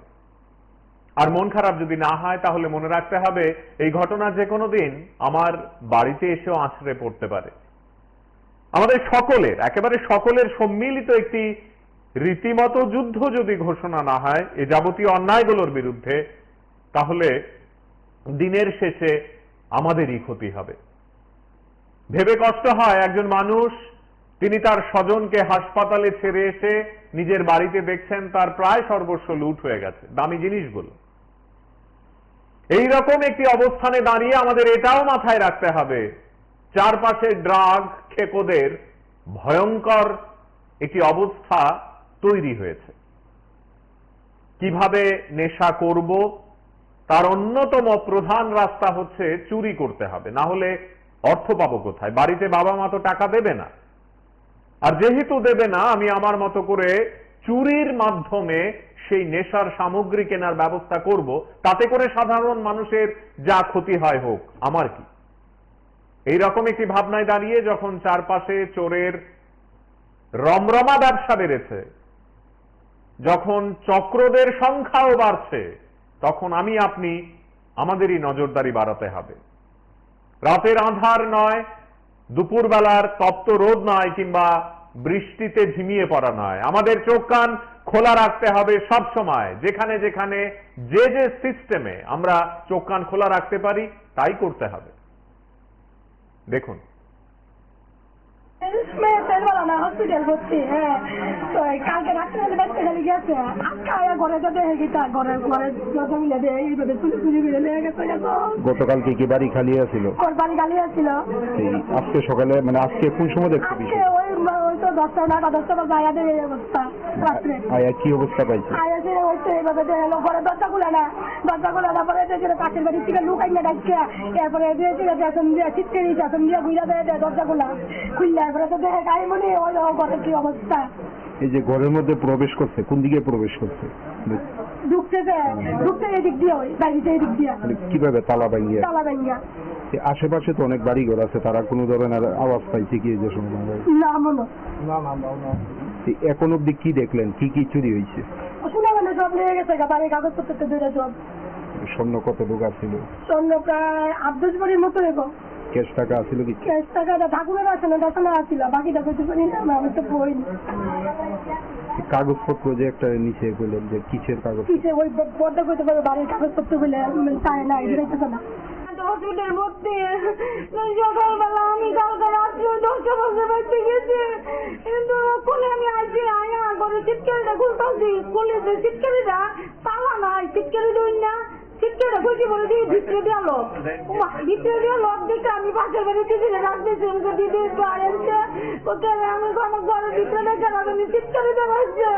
আর মন খারাপ যদি না হয়, তাহলে মনে রাখতে হবে এই ঘটনা যে কোনো দিন আমার বাড়িতে এসেও আছড়ে পড়তে পারে। আমাদের সকলের, একেবারে সকলের সম্মিলিত একটি রীতিমতো যুদ্ধ যদি ঘোষণা না হয় এ যাবতীয় অন্যায়গুলোর বিরুদ্ধে, তাহলে দিনের শেষে আমাদেরই ক্ষতি হবে। ভেবে কষ্ট হয়, একজন মানুষ তিনি তার স্বজনকে হাসপাতালে ছেড়ে এসে নিজের বাড়িতে দেখছেন তার প্রায় সর্বস্ব লুট হয়ে গেছে, দামি জিনিসগুলো। এইরকম একটি অবস্থানে দাঁড়িয়ে আমাদের এটাও মাথায় রাখতে হবে, চারপাশে ড্রাগ খেকোদের ভয়ঙ্কর একটি অবস্থা তৈরি হয়েছে। কিভাবে নেশা করব তার অন্যতম প্রধান রাস্তা হচ্ছে চুরি করতে হবে, না হলে অর্থ পাবো কোথায়? বাড়িতে বাবা মা তো টাকা দেবে না, আর যেহেতু দেবে না, আমি আমার মতো করে চুরির মাধ্যমে সেই নেশার সামগ্রী কেনার ব্যবস্থা করব, তাতে করে সাধারণ মানুষের যা ক্ষতি হয় হোক, আমার কি? এইরকম একটি ভাবনায় দাঁড়িয়ে যখন চারপাশে চোরের রমরমা ব্যবসা বেড়েছে, যখন চক্রদের সংখ্যাও বাড়ছে, তখন আমি আপনি আমাদেরই নজরদারি বাড়াতে হবে। রাতের আঁধার নয়, দুপুরবেলার তপ্ত রোদ নয়, কিংবা বৃষ্টিতে ঝিমিয়ে পড়া নয়, আমাদের চোখ কান খোলা রাখতে হবে সব সময়। যেখানে যেখানে যে যে সিস্টেমে আমরা চোখ কান খোলা রাখতে পারি তাই করতে হবে। দেখুন, হসপিটাল ভর্তি, তো কালকে রাত্রে বাচ্চা খালি গেছে, আজকে ঘরে তো দেখে গেছে, ঘরের যত মিলে দেয় এইভাবে চুরি মিলে লেগে গেছে। গতকালকে কি বাড়ি খালি আছিল? বাড়ি খালি আছিল। আজকে সকালে, মানে আজকে কোন সময় দেখতে আজকে ওই তো 10টা 10টা বাজে আয়া দেয় এই অবস্থা রাত্রে। আয়া কি অবস্থা পাইছে? আয়া সে হচ্ছে এইভাবে দেখলো, ঘরে দরজা খুলে না পরে কাছের বাড়ি থেকে লুকাই না ডাকছে, এরপরে চিৎকে দিয়েছে, আসন দিয়ে ঘুরা দেয় দরজা খুললে, এরপরে তো দেখে গায়ে মনে ওই ঘরে কি অবস্থা। এই যে ঘরের মধ্যে প্রবেশ করছে, কোন দিকে প্রবেশ করছে? ঢুকতে এদিক দিয়ে, ওই বাড়িতে এদিক দিয়ে। কিভাবে? তালা ভাঙিয়া? তালা ভাঙিয়া। আশেপাশে তো অনেক বাড়ি ঘর আছে, তারা কোনো ধরনের আওয়াজ পাইছে কি এই যে সময়? না মনে এখন অব্দি কি দেখলেন, কি কি চুরি হয়েছে? শোনা মানে সব লেগে গেছে, বাড়ির কাগজপত্র দুইটা সব। স্বর্ণ কত ঢোকা ছিল? স্বর্ণ প্রায় 8-10 ভরির মতো এগো। ক্যাশ টাকা আছিল কি? ক্যাশ টাকা ঠাকুরের আছে না, দশনা আছিল, বাকিটা করতে পারি না, আমি তো বইনি। কাগজপত্র যে একটা নিচে বললেন যে কিসের কাগজ? কিসে ওই বড্ড করতে পারবে বাড়ির কাগজপত্র বলে চায় না, এগুলোইতেছে না। হসপিটাল ভর্তি, সকালবেলা আমি কালকে রাত্রে 10টা বাজে বাড়তে গেছি, কিন্তু ওখানে আমি আইছি, আয়া করে করে চিৎকারিটা খুলতেছি, খুলে যে চিৎকারিটা তালা নাই, চিৎকারি দই না, চিৎকারিটা খুঁজে বলে দিয়ে ভিতরে দেওয়া লোক, ভিতরে দেওয়া লোক দেখে আমি পাশের বাড়ি টিভিতে রাখতেছি, আমাকে দিদি একটু আনছে, কোথায় আমি আমার ঘরের ভিতরে দেখে আমি চিৎকারি দেওয়াচ্ছে,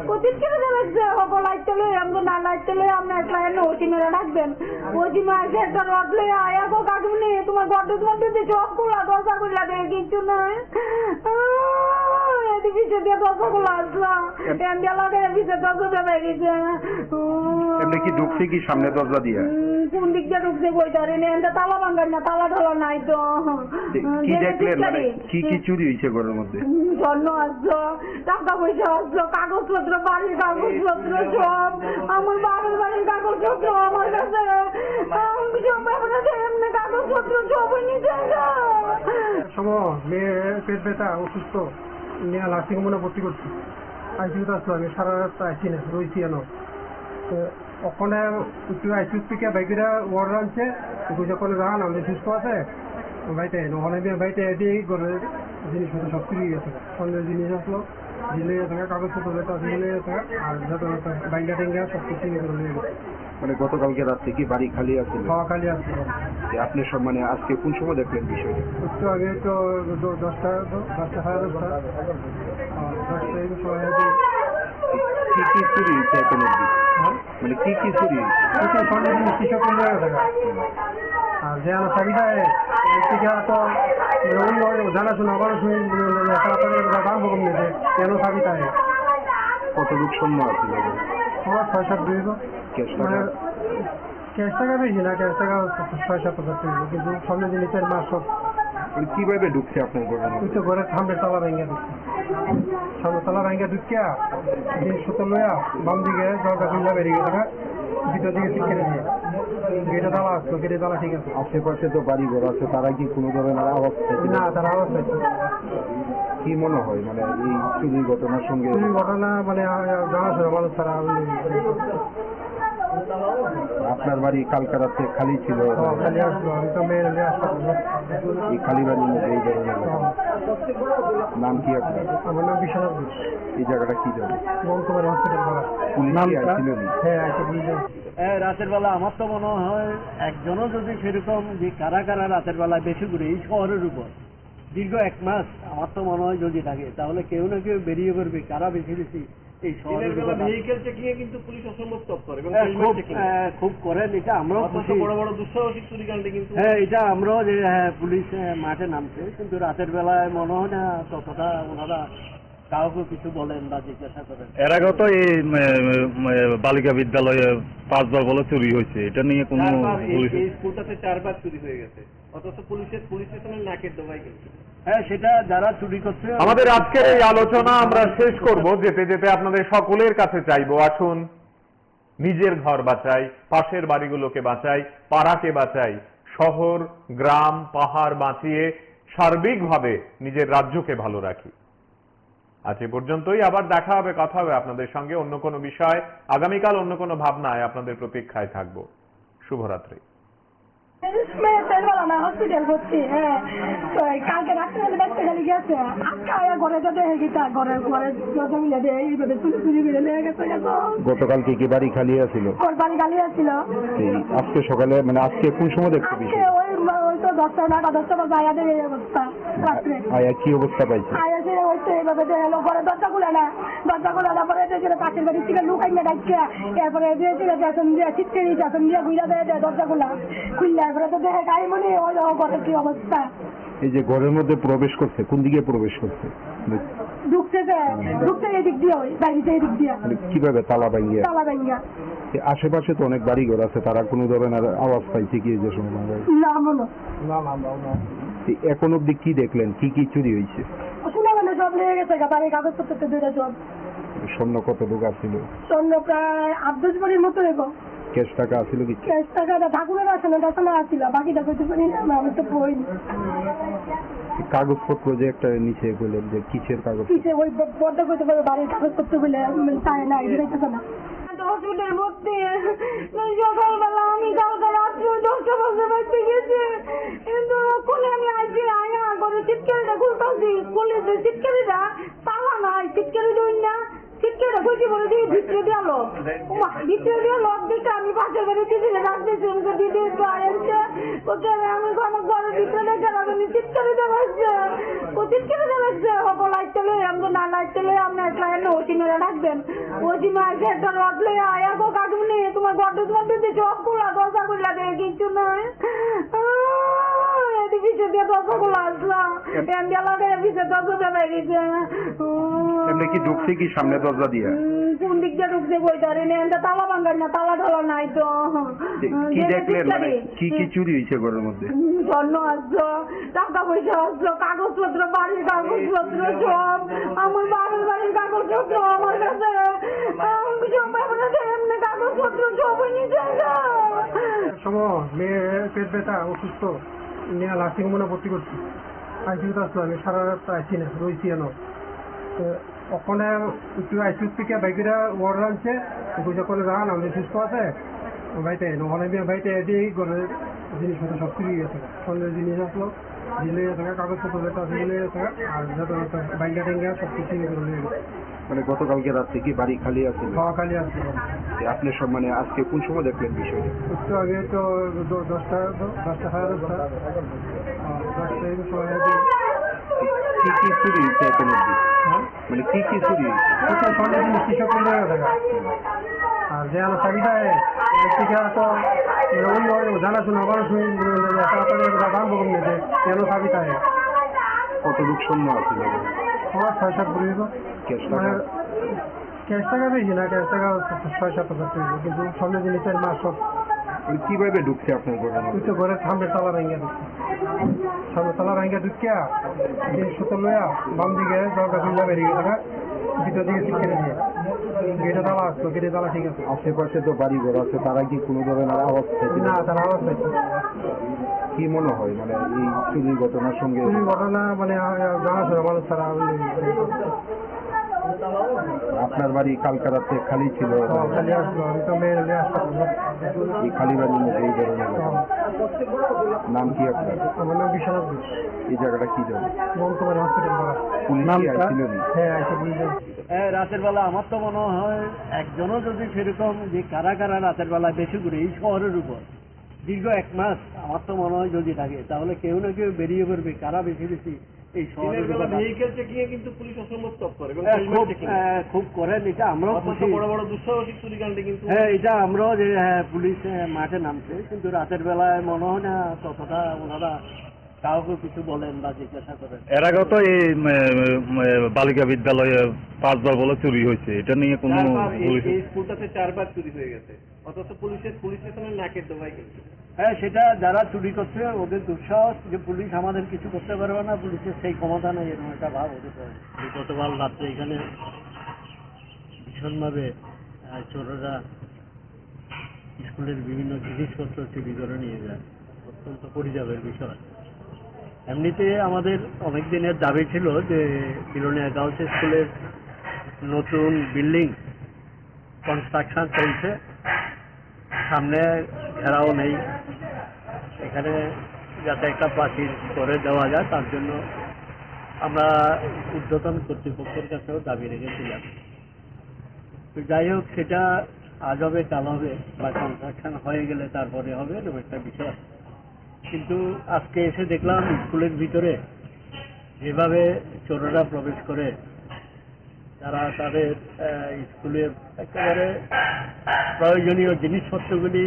ও চিৎকারি দেওয়াচ্ছে, ওকে লাইট চলে, আমি না লাইট চলে আপনি একলা এনে ওসিমেরা রাখবেন, ওসিমা এসে একটা রড লয়ে আয়া গো কাকুমনি তোমার ঘরটা তোমার দিদি চোখ খোলা দরজা খুললা দেয় কিচ্ছু নাই, পিছিয়ে দিয়ে দরজা খোলা আসলাম, এলাকায় পিছিয়ে দরজা দেওয়া গেছে। এমনি কি ঢুকছে কি সামনে দরজা দিয়ে? কোন দিক দিয়ে ঢুকছে বইটা তালা ভাঙ্গার না, তালা ঢালা নাই তো। কি দেখলেন মানে কি কি চুরি হয়েছে ঘরের মধ্যে? স্বর্ণ আসলো, টাকা পয়সা আসলো, কাগজপত্র, বাড়ির কাগজপত্র সব, আমার বাড়ির কাগজপত্র আমার কাছে এমনি কাগজপত্র সব নিচে সময় মেয়ে পেট ব্যথা অসুস্থ নিয়ে লাস্টিং মনে ভর্তি করছি, আইসিউতে আসলো, আমি সারা রাত আইসি না রয়েছি এন। ওখানে একটু আইসিউ থেকে বাইকেরা ওয়ার্ড আনছে, যখন যান আমাদের সুস্থ আছে বাড়িতে ওখানে বাড়িতে দিয়ে ঘরের জিনিসপত্র সব চুরি গেছে, সন্ধ্যের জিনিস আসলো, জিলে থাকে কাগজপত্র বেতা জিলে থাকে, আর যত বাইঙ্গা টেঙ্গা সব কিছু নিয়ে গেছে। মানে গতকালকে রাত্রে কি বাড়ি খালি আছে? খাওয়া খালি আসছিল। আপনি সব মানে আজকে কোন সময় দেখলেন বিষয়টা? একটু আগে তো 10টা 10টা এই সময় কি কি চুরি হয়েছে এখন অব্দি? মানে কি কি চুরি হয়েছে? সন্ধ্যে জিনিস কিছু কম হয়ে থাকে, আর যে আমার চাবিটা তো জানাশোনা আমার দাম কম নিতে কেন চাবিটা কতটুক সৈন্য আছে? আমার 6-7 দিব ক্যাশ টাকা? ক্যাশ টাকা বেশি না, ক্যাশ টাকা 6-7 হাজার টাকা, কিন্তু সামনে জিনিসের মাস সব মানে কিভাবে ঢুকছে আপনার ঘরের মধ্যে? ঘরের সামনে তালা ভেঙে ঢুকছে, সামনে তালা ভেঙে ঢুকিয়া জিনিসপত্র লইয়া বাম দিকে দরজা খুললা বেরিয়ে গেছে, ভিতর দিকে ঠিক কেটে দিয়ে গেটে তালা আসতো, গেটে তালা ঠিক আছে। আশেপাশে তো বাড়ি ঘর আছে, তারা কি কোনো ধরনের আওয়াজ পাইছে? না, তারা আওয়াজ পাইছে। কি মনে হয় মানে এই চুরির ঘটনার সঙ্গে? চুরির ঘটনা মানে জানাশোনা মানুষ তারা আপনার বাড়ি কালকা রাতে খালি ছিল? খালি আসলো, আমি তো মেয়ের নিয়ে আসলাম। এই খালি বাড়ির মধ্যে এই ধরনের নাম কি আপনার? আমার নাম বিশ্বনাথ ঘোষ। এই জায়গাটা কি যাবে? মমতাবাড়ি হসপিটাল করা। পুলিশ কি আসছিল? হ্যাঁ, একটা পুলিশ। রাতের বেলা আমার তো মনে হয় একজনও যদি সেরকম যে কারা কারা রাতের বেলায় বেশি করে এই শহরের উপর দীর্ঘ 1 মাস আমার তো মনে হয় যদি থাকে, তাহলে কেউ না কেউ বেরিয়ে পড়বে কারা বেশি বেশি এই শহরের উপর ভেহিকেল চেকিং এ কিন্তু পুলিশ অসম্ভব তৎপর এবং খুব করেন। এটা আমরাও খুশি, বড় বড় দুঃসাহসিক চুরিকাণ্ডে কিন্তু এটা আমরাও যে পুলিশ মাঠে নামছে, কিন্তু রাতের বেলায় মনে হয় না ততটা ওনারা কাউকে কিছু বলেন বা জিজ্ঞাসা করেন। এর আগেও তো এই বালিকা বিদ্যালয়ে 5 বার বলে চুরি হয়েছে, এটা নিয়ে কোনো পুলিশ? এই স্কুলটাতে 4 বার চুরি হয়ে গেছে, অথচ পুলিশ স্টেশনের নাকের ডোবায় গেছে। হ্যাঁ, সেটা যারা চুরি করছে। আমাদের আজকের এই আলোচনা আমরা শেষ করব, যেতে যেতে আপনাদের সকলের কাছে চাইবো, আসুন নিজের ঘর বাঁচাই, পাশের বাড়িগুলোকে বাঁচাই, পাড়াকে বাঁচাই, শহর গ্রাম পাহাড় বাঁচিয়ে সার্বিকভাবে নিজের রাজ্যকে ভালো রাখি। আজ এ পর্যন্তই, আবার দেখা হবে, কথা হবে আপনাদের সঙ্গে অন্য কোনো বিষয়, আগামীকাল অন্য কোনো ভাবনায় আপনাদের প্রতীক্ষায় থাকবো। শুভরাত্রি। হসপিটাল ভর্তি, হ্যাঁ, কালকে রাত্রে দেখতে গেলে গেছে আজকে ঘরে যাতে ঘরে ঘরে মিলে এইভাবে চুরি মিলে নিয়ে গেছে। গতকালকে কি বাড়ি খালি আছিল? বাড়ি খালি আছিল। আজকে সকালে মানে আজকে কোন সময় দেখতে পেয়েছি? ওই তো 10টা 10টা বাজে আয়াদের এই অবস্থা রাত্রে। আয়া কি অবস্থা পাইছে? আয়া সে ওই তো এইভাবে এলো, ঘরে দরজা খুলে না, দরজা খুলে না, পরে পাশের বাড়ি থেকে লুকাই না ডাকিয়ে এরপরে চিৎকারি চাষন দিয়ে ঘুরে দেয় দরজা খুললে এরপরে তো দেখে গাড়ি মনে ওই ঘরের কি অবস্থা। এই যে ঘরের মধ্যে প্রবেশ করছে, কোন দিকে প্রবেশ করছে? ঢুকছে এদিক দিয়ে, ওই বাইরে এদিক দিয়ে। কিভাবে? তালা ভাঙ্গিয়া? তালা ভাঙ্গিয়া। আশেপাশে তো অনেক বাড়ি ঘর আছে, তারা কোনো ধরনের আওয়াজ পাইছে কি যে সময়? না মনে এখন অব্দি কি দেখলেন, কি কি চুরি হয়েছে? শোনা মানে সব লেগে গেছে, বাড়ির কাগজপত্র দুইটা সব। স্বর্ণ কতটুকু ছিল? স্বর্ণ প্রায় 8-10 ভরির মতো রেখো। ক্যাশ টাকা আছিল কি? ক্যাশ টাকা ঠাকুরের আছে না, টাকা আসছিল, বাকিটা করতে পারি না, আমি তো বইনি। কাগজপত্র যে একটা নিচে বললেন যে কিসের কাগজ? কিসে ওই বদ্ধ করতে পারবে বাড়ির কাগজপত্র বলে চায় না, এটাইতেছে না। হসপিটাল ভর্তি, সকালবেলা আমি কালকে রাত্রে 10টা বাজে বাড়তে গেছি, কিন্তু কোলে আমি আইছি আয়া করে চিৎকারিটা খুলতেছি, খুলে যে চিৎকারিটা তালা নাই, চিৎকারি দই না, চিৎকার কইছি বলে দিয়ে ভিতরে দিয়ে লোক ভিতরে দিয়ে লোক দিকে আমি পাশের বাড়ি দিদি রাখতেছি আমাকে দিদি একটু আয়েছে ওকে আমি আমার ঘরের ভিতরে দেখে আমি চিৎকারে দেওয়াচ্ছে ও চিৎকারে দেওয়াচ্ছে হবো লাইটটা লই আমি না লাইটটা লই আপনি একলা এনে ওসিমেরা রাখবেন ওসিমে আসে একটা রড লই আয়া গো কাটুনি তোমার গড্ডে তোমার দিদি সব খোলা দরজা খুললা দেয় কিছু নয় পিছিয়ে দিয়ে দরজা খোলা আসলাম প্যান্ডেল লাগাই পিছিয়ে দরজা দেওয়া গেছে এমনি কি ঢুকছে কি সামনে দরজা দিয়ে? কোন দিক দিয়ে ঢুকছে বই ধরে নেন তালা ভাঙ্গার না তালা ঢালা নাই তো কি দেখলেন মানে কি কি চুরি হয়েছে ঘরের মধ্যে? স্বর্ণ আসলো টাকা পয়সা আসলো কাগজপত্র বাড়ির কাগজপত্র সব আমার বাড়ির কাগজপত্র আমার কাছে এমনি কাগজপত্র সব নিচে সময় মেয়ে পেট ব্যথা অসুস্থ নিয়ে লাস্টিং মনে ভর্তি করছি আইসিউতে আসলো আমি সারা রাত আইসি না রয়েছি এন ওখানে একটু আইসিউ থেকে বাইকেরা ওয়ার্ড আনছে পূজা করে যান আমাদের সুস্থ আছে বাড়িতে ওখানে বাড়িতে দিয়ে ঘরের জিনিসপত্র সব চুরি গেছে সন্ধ্যের জিনিস আসলো ঝিলে গেছে কাগজপত্র যেটা ঝিলে গেছে আর যত বাইঙ্গা টেঙ্গা সব কিছু নিয়ে গেছে। মানে গতকালকে রাত্রে কি বাড়ি খালি আছে? খাওয়া খালি আসছে আপনি সব মানে আজকে কোন সময় দেখলেন বিষয়টা? একটু আগে তো 10টা 10টা 10টা সময় কি কি চুরি হয়েছে এখন অব্দি? মানে কি কি চুরি? সন্ধ্যের জিনিস কৃষক থাকা আর যে আমার চাবিটা থেকে তো অন্য জানাশোনা মানুষ বানবো কমে কেন চাবিটা কত লোক সৈন্য আছে? আমার 6-7 পড়ে ক্যাশ টাকা? ক্যাশ টাকা বেশি না ক্যাশ টাকা 6-7,000 কিন্তু সন্ধ্যের জিনিসের মাস সব মানে কিভাবে ঢুকছে আপনার ঘরের মধ্যে? তো ঘরের সামনে তালা ভাঙ্গা ঢুকছে সামনে তালা ভাঙ্গা ঢুকিয়া জিনিসপত্র লইয়া বাম দিকে দরজা খুললা বেরিয়ে গেছে ভিতর দিকে ঠিক করে দিয়ে গেটে তালা আসলো গেটে তালা ঠিক আছে। আশেপাশে তো বাড়ি ঘর আছে, তারা কি কোনো ধরনের আওয়াজ পাইছে? না তারা আওয়াজ পাইছে। কি মনে হয় মানে এই চুরির ঘটনার সঙ্গে? চুরির ঘটনা মানে জানাশোনা মানুষ তারা আপনার বাড়ি কালকে রাতে খালি ছিল? খালি আসলো আমি তো মেয়ে আসতাম এই খালি বাড়ির মধ্যে এই ধরনের ঘটনা। নাম কি আপনার? আমার নাম বিশ্বনাথ ঘোষ। এই জায়গাটা কি জানেন? মমকুমারী হসপিটাল পাড়া। পুলিশ কি আইছিল? হ্যাঁ আইসি পুলিশ। রাতের বেলা আমার তো মনে হয় একজনও যদি সেরকম যে কারা কারা রাতের বেলা বেশি করে এই শহরের উপর দীর্ঘ 1 মাস আমার তো মনে হয় যদি থাকে তাহলে কেউ না কেউ বেরিয়ে পড়বে কারা বেশি বেশি এই শহরের উপর ভেহিকেল চেকিং কিন্তু পুলিশ অসম্ভব টপ করে এবং খুব করেন এটা আমরাও খুশি। বড় বড় দুঃসাহসিক চুরিকাণ্ডে কিন্তু হ্যাঁ এটা আমরাও যে পুলিশ মাঠে নামছে কিন্তু রাতের বেলায় মনে হয় না ততটা ওনারা কাউকে কিছু বলেন বা জিজ্ঞাসা করেন। এর আগেও তো এই বালিকা বিদ্যালয়ে 5 বার বলে চুরি হয়েছে, এটা নিয়ে কোনো পুলিশ? এই স্কুলটাতে 4 বার চুরি হয়ে গেছে অথচ পুলিশ স্টেশনের নাকের ডোবায় কিন্তু। হ্যাঁ সেটা যারা চুরি করছে ওদের দুঃসাহস যে পুলিশ আমাদের কিছু করতে পারবে না, পুলিশের সেই ক্ষমতা নেই এরকম একটা ভাব ওদের। গতকাল রাত্রে এখানে ভীষণভাবে চোরেরা স্কুলের বিভিন্ন জিনিসপত্র চুরি করে নিয়ে যায়, অত্যন্ত পরিতাপের বিষয়। এমনিতে আমাদের অনেক দিনের দাবি ছিল যে বিলোনিয়া গার্লস স্কুলের নতুন বিল্ডিং কনস্ট্রাকশন চলছে, সামনে ঘেরাও নেই, এখানে যাতে একটা প্রাচীর করে দেওয়া যায় তার জন্য আমরা ঊর্ধ্বতন কর্তৃপক্ষের কাছেও দাবি রেখেছিলাম। তো যাই হোক সেটা আজ হবে কাল হবে বা কনস্ট্রাকশন হয়ে গেলে তারপরে হবে এরকম একটা বিষয়। কিন্তু আজকে এসে দেখলাম স্কুলের ভিতরে যেভাবে চোরেরা প্রবেশ করে তারা তাদের স্কুলের একেবারে প্রয়োজনীয় জিনিসপত্রগুলি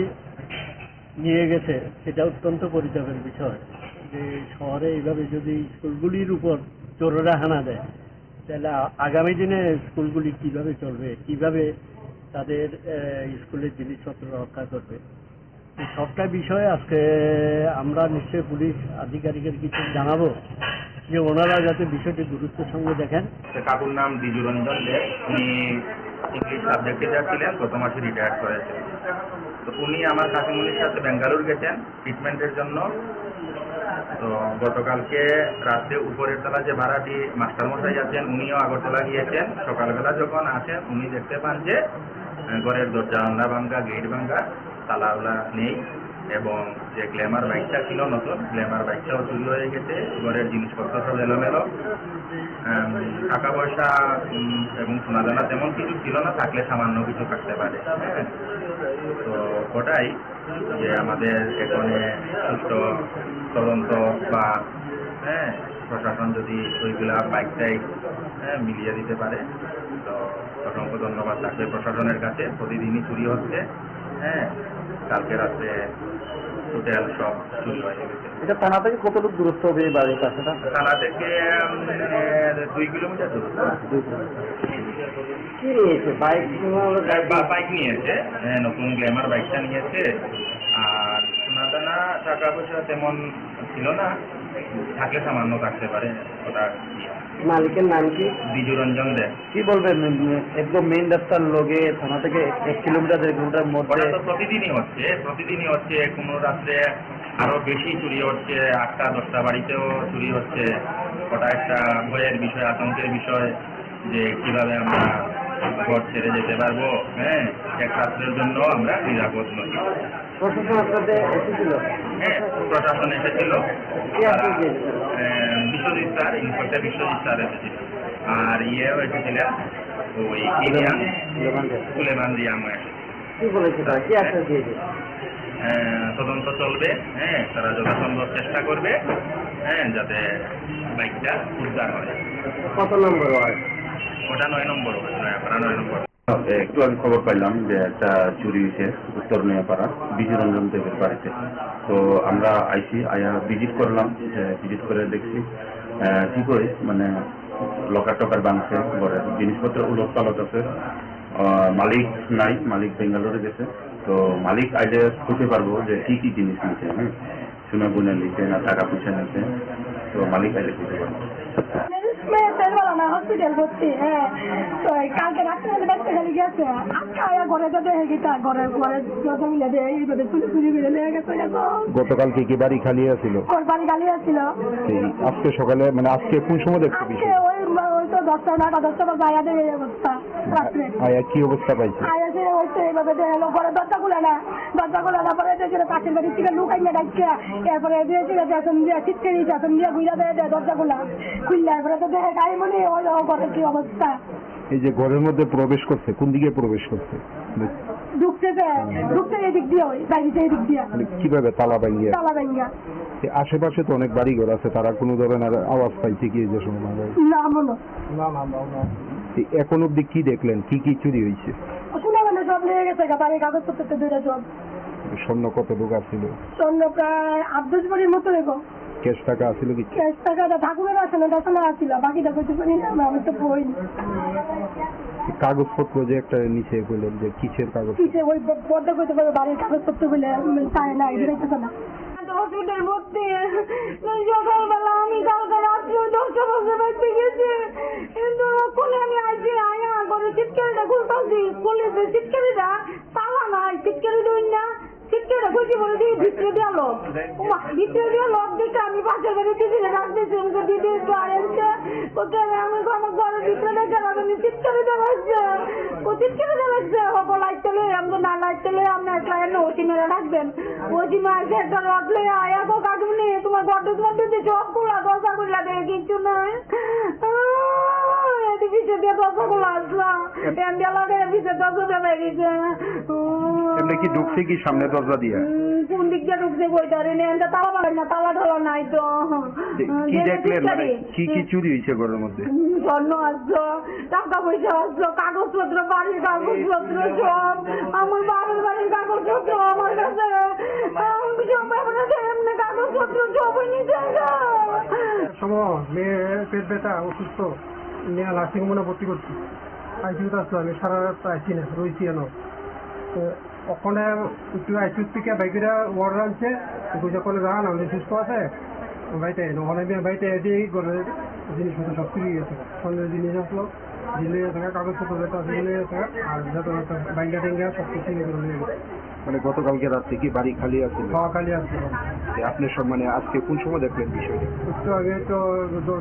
নিয়ে গেছে, সেটা অত্যন্ত পরিতাপের বিষয়। যে শহরে এইভাবে যদি স্কুলগুলির উপর চোরেরা হানা দেয় তাহলে আগামী দিনে স্কুলগুলি কিভাবে চলবে, কিভাবে তাদের স্কুলের জিনিসপত্র রক্ষা করবে, এই সবটা বিষয়ে আজকে আমরা নিশ্চয়ই পুলিশ আধিকারিকের কিছু জানাবো যে ওনারা যাতে বিষয়টি গুরুত্বের সঙ্গে দেখেন। কাকুর নাম দ্বিজরঞ্জন দেব, উনি ইংলিশ সাবজেক্ট টিচার ছিলেন, গত মাসে রিটায়ার করেছেন। তো উনি আমার কাকিমুনির সাথে বেঙ্গালুর গেছেন ট্রিটমেন্টের জন্য। তো গতকালকে রাত্রে উপরের তলা যে ভাড়াটি মাস্টারমশাই আছেন উনিও আগরতলা গিয়েছেন। সকালবেলা যখন আসেন উনি দেখতে পান যে ঘরের দরজা জানলা ভাঙ্গা, গেট ভাঙ্গা, তালাওয়ালা নেই। এবং যে গ্ল্যামার বাইকটা ছিল নতুন গ্ল্যামার বাইকটাও চুরি হয়ে গেছে, ঘরের জিনিসপত্র সব এলোমেলো, টাকা পয়সা এবং সোনাদানা তেমন কিছু ছিল না, থাকলে সামান্য কিছু থাকতে পারে। হ্যাঁ, তো ওটাই যে আমাদের এখানে সুষ্ঠু তদন্ত বা প্রশাসন যদি ওইগুলা বাইকটাই মিলিয়ে দিতে পারে তো অসংখ্য ধন্যবাদ থাকবে প্রশাসনের কাছে। প্রতিদিনই চুরি হচ্ছে, কালকে রাত্রে টোটাল সব চুরি হয়ে গেছে। এটা থানা থেকে কতটুকু দূরত্ব হবে এই বাড়ির কাছেটা? থানা থেকে 2 কিলোমিটার দূরত্ব। কি নিয়েছে? বাইক নিয়েছে, নতুন গ্ল্যামার বাইকটা নিয়েছে, আর সোনাদানা টাকা পয়সা তেমন ছিল না, থাকলে সামান্য থাকতে পারে। ওটা মালিকের নাম কি? বিজু রঞ্জন দে। কি বলবেন, একদম মেইন রাস্তার লগে থানা থেকে 1 কিলোমিটার 1.5 কিলোমিটার মধ্যে? ওটা তো প্রতিদিনই হচ্ছে, কোনো রাত্রে আরো বেশি চুরি হচ্ছে, 8টা-10টা বাড়িতেও চুরি হচ্ছে। ওটা একটা ভয়ের বিষয়, আতঙ্কের বিষয় যে কিভাবে আমরা ঘর ছেড়ে যেতে পারবো। এক রাত্রের জন্য আমরা নিরাপদ নই। প্রশাসন আপনাদের এসেছিল? প্রশাসন এসেছিল, Biswajit sir, inspector Biswajit sir এসেছিল, আর ইয়েও এসেছিলেন ওই সুলেমান রিয়ামও এসেছিল। কি বলেছে তারা? কি আশ্বাস দিয়েছে? তদন্ত চলবে, তারা যথাসম্ভব চেষ্টা করবে যাতে বাইকটা উদ্ধার হয়। কত নম্বর ওয়ার্ড? ওটা 9 নম্বর ওয়ার্ড, নয়াপাড়া 9 নম্বর। একটু আগে খবর পাইলাম যে একটা চুরি হয়েছে উত্তর নয়াপাড়া বিজু রঞ্জন দেবের বাড়িতে। তো আমরা আয়া ভিজিট করলাম, ভিজিট করে দেখছি ঠিকই মানে লকার টকার ভাঙছে, ঘরের জিনিসপত্র উলট পালট আছে, মালিক নাই, মালিক বেঙ্গালোরে গেছে। তো মালিক আইলে খুঁজতে পারবো যে কি কি জিনিস নিচ্ছে, সোনা বুনে নিচ্ছে না টাকা পয়সা নিচ্ছে, তো মালিক আইলে খুঁজতে পারবো। হসপিটাল ভর্তি, তো কালকে রাত্রে দেখতে গেলে গেছে ঘরে তো দেখে গেছে, ঘরে যত মিলে এইভাবে চুরি মিলে লেগে গেছে। গতকালকে কি বাড়ি খালি আছিল? বাড়ি খালি আছিল। আজকে সকালে মানে আজকে কোন সময় দেখতে আজকে ওই তো 10টা 9টা যায় এই অবস্থা রাত্রে। আয়া কি অবস্থা পাইছে? আয়া যে ওই তো এইভাবে দেখলো, পরে দরজা খুলে না পরে দেখছিল পাশের বাড়ি থেকে লুকাই না ডাকিয়া, এরপরে দিয়েছিল বেতন দিয়ে চিৎকারি বেতন দিয়ে ঘুরে দেয় দরজা খুললে এরপরে তো দেখে গাড়ি মনে ওই ঘরে কি অবস্থা। এই যে ঘরের মধ্যে প্রবেশ করছে, কোন দিকে প্রবেশ করছে? ঢুকছে এদিক দিয়ে, ওই বাড়িতে এদিক দিয়ে। কিভাবে? তালা ভাঙ্গিয়া? তালা ভাঙ্গিয়া। আশেপাশে তো অনেক বাড়ি ঘর আছে, তারা কোনো ধরনের আওয়াজ পাইছে কি যে সময়? না মনে এখন অব্দি কি দেখলেন, কি কি চুরি হয়েছে? সব লেগে গেছে, বাড়ির কাগজপত্র 2টা সব। স্বর্ণ কতটুকু আছিল? স্বর্ণ প্রায় 8-10 ভরির মতো রেখো। ক্যাশ টাকা আছিল কি? ক্যাশ টাকাটা ঠাকুরের আছে না, দশনা আসছিল, বাকিটা করতে পারি না, আমি তো বই। কাগজপত্র যে একটা নিচে বললেন যে কিসের কাগজ? কিসে ওই পর্দা করতে পারবে, বাড়ির কাগজপত্র বলে পায় না, এটাইতেছে না। হসপিটাল ভর্তি, সকালবেলা আমি কালকে রাত্রে 10টা বাজে বাড়তে গেছি, কিন্তু কোলে আমি আইছি, আয়া করে চিৎকারিটা খুলতেছি, পুলিশে চিৎকারিটা তালা নাই, চিৎকারি দিন না, চিৎকারিটা খুঁজি বলে দিই ভিতরে দেওয়া লোক, ভিতরে দেওয়া লোক দেখে আমি পাশের বাড়ি দিদিরে রাখতেছি, আমাকে দিদি একটু আয়েছে, ওকে আমি আমার ঘরের ভিতরে দেখে আমি চিৎকারিটা লাগছে, ও চিৎকারিটা লাগছে, ওকে লাইট চলে, আমাকে না লাইট চলে আপনি একটা ওসিমেরা রাখবেন, ওসিমে আসে একটা রাখলে আয়া গো কাটুনি, তোমার ঘরটা তোমার দিদি সব খোলা, দরজা খুললা দেখে কিচ্ছু নাই, পিছিয়ে দিয়ে দরজা খোলা আসলাম, পিছিয়ে দরজা দেওয়া গেছে। এমনি কি ঢুকছে কি সামনে দরজা দিয়া? কোন দিক দিয়ে ঢুকছে বইটারে তালা পাবেন না, তালা ঢালা নাই তো। কি দেখলেন, মানে কি কি চুরি হয়েছে ঘরের মধ্যে? স্বর্ণ আসলো, টাকা পয়সা আসলো, কাগজপত্র, বাড়ির কাগজপত্র সব, আমার বাড়ির কাগজপত্র আমার কাছে এমনি কাগজপত্র সবই নিচে। মেয়ে পেট ব্যথা, অসুস্থ, নিয়ে নার্সিং হোমে ভর্তি করছি। আইসিউতে আসলো, আমি সারা রাত আইসি না, রয়েছি এনো। ওখানে একটু আইসিউ থেকে বাইকেরা ওয়ার্ডার আনছে, বুঝে করে যান আমাদের সুস্থ আছে বাড়িতে, ওখানে বাড়িতে দিয়ে ঘরের জিনিসপত্র সব চুরি গেছে, সন্ধ্যের জিনিস আসলো, জিনিস থাকা কাগজপত্র যেটা আছে থাকা, আর যত বাইঙ্গা টেঙ্গা সব কিছু নিয়ে গেছে। মানে গতকালকে রাত্রে কি বাড়ি খালি আছে? খালি আসছিল। আপনি সব মানে আজকে কোন সময় দেখলেন বিষয়টা? একটু আগে তো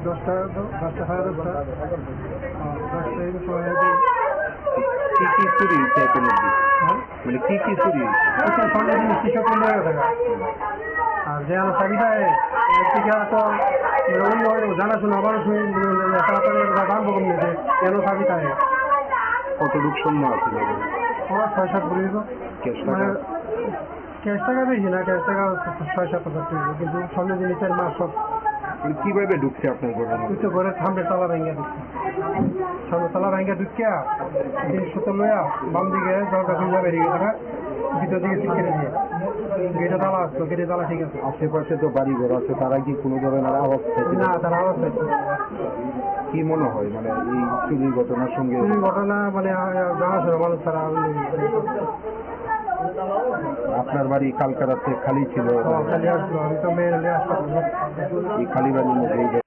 10টা 10টা 10:30। কি কি কি চুরি হয়েছে এখন অব্দি? হ্যাঁ? মানে কি কি চুরি হয়েছে? ওইটা স্বর্ণের জিনিস কৃষক বন্ধ হয়ে থাকে। আর যে আমার চাবিটা টিকা তো অন্য জানাশোনা মানুষ তাড়াতাড়ি দাম কম নিয়েছে কেন চাবিটা কতটুকু স্বর্ণ আছে আমার 6-7 বলি তো ক্যাশ মানে টাকা? ক্যাশ টাকা বেশি না, ক্যাশ টাকা 6-7 হাজার টাকা, কিন্তু স্বর্ণের জিনিসের মাস সব মানে কিভাবে ঢুকছে আপনার ঘরে? তুই তো ঘরের সামনে তালা ভেঙে ঢুকছে, সামনে তালা ভেঙে ঢুকিয়া জিনিসপত্র লইয়া বাম দিকে দরজা খুঁজা বেরিয়ে গেছে, ভিতর দিকে ঠিক কেটে দিয়ে গেটে তালা আসতো, গেটে তালা ঠিক আছে। আশেপাশে তো বাড়ি ঘর আছে, তারা কি কোনো ধরনের আওয়াজ পাইছে? না, তারা আওয়াজ পাইছে। কি মনে হয় মানে এই চুরির ঘটনার সঙ্গে? চুরির ঘটনা মানে জানাশোনা মানুষ তারা আপনার বাড়ি কালকা রাতে খালি ছিল, খালি আসলো, আমি তো মেয়ের হাসপাতাল এই খালি বাড়ির মধ্যে এই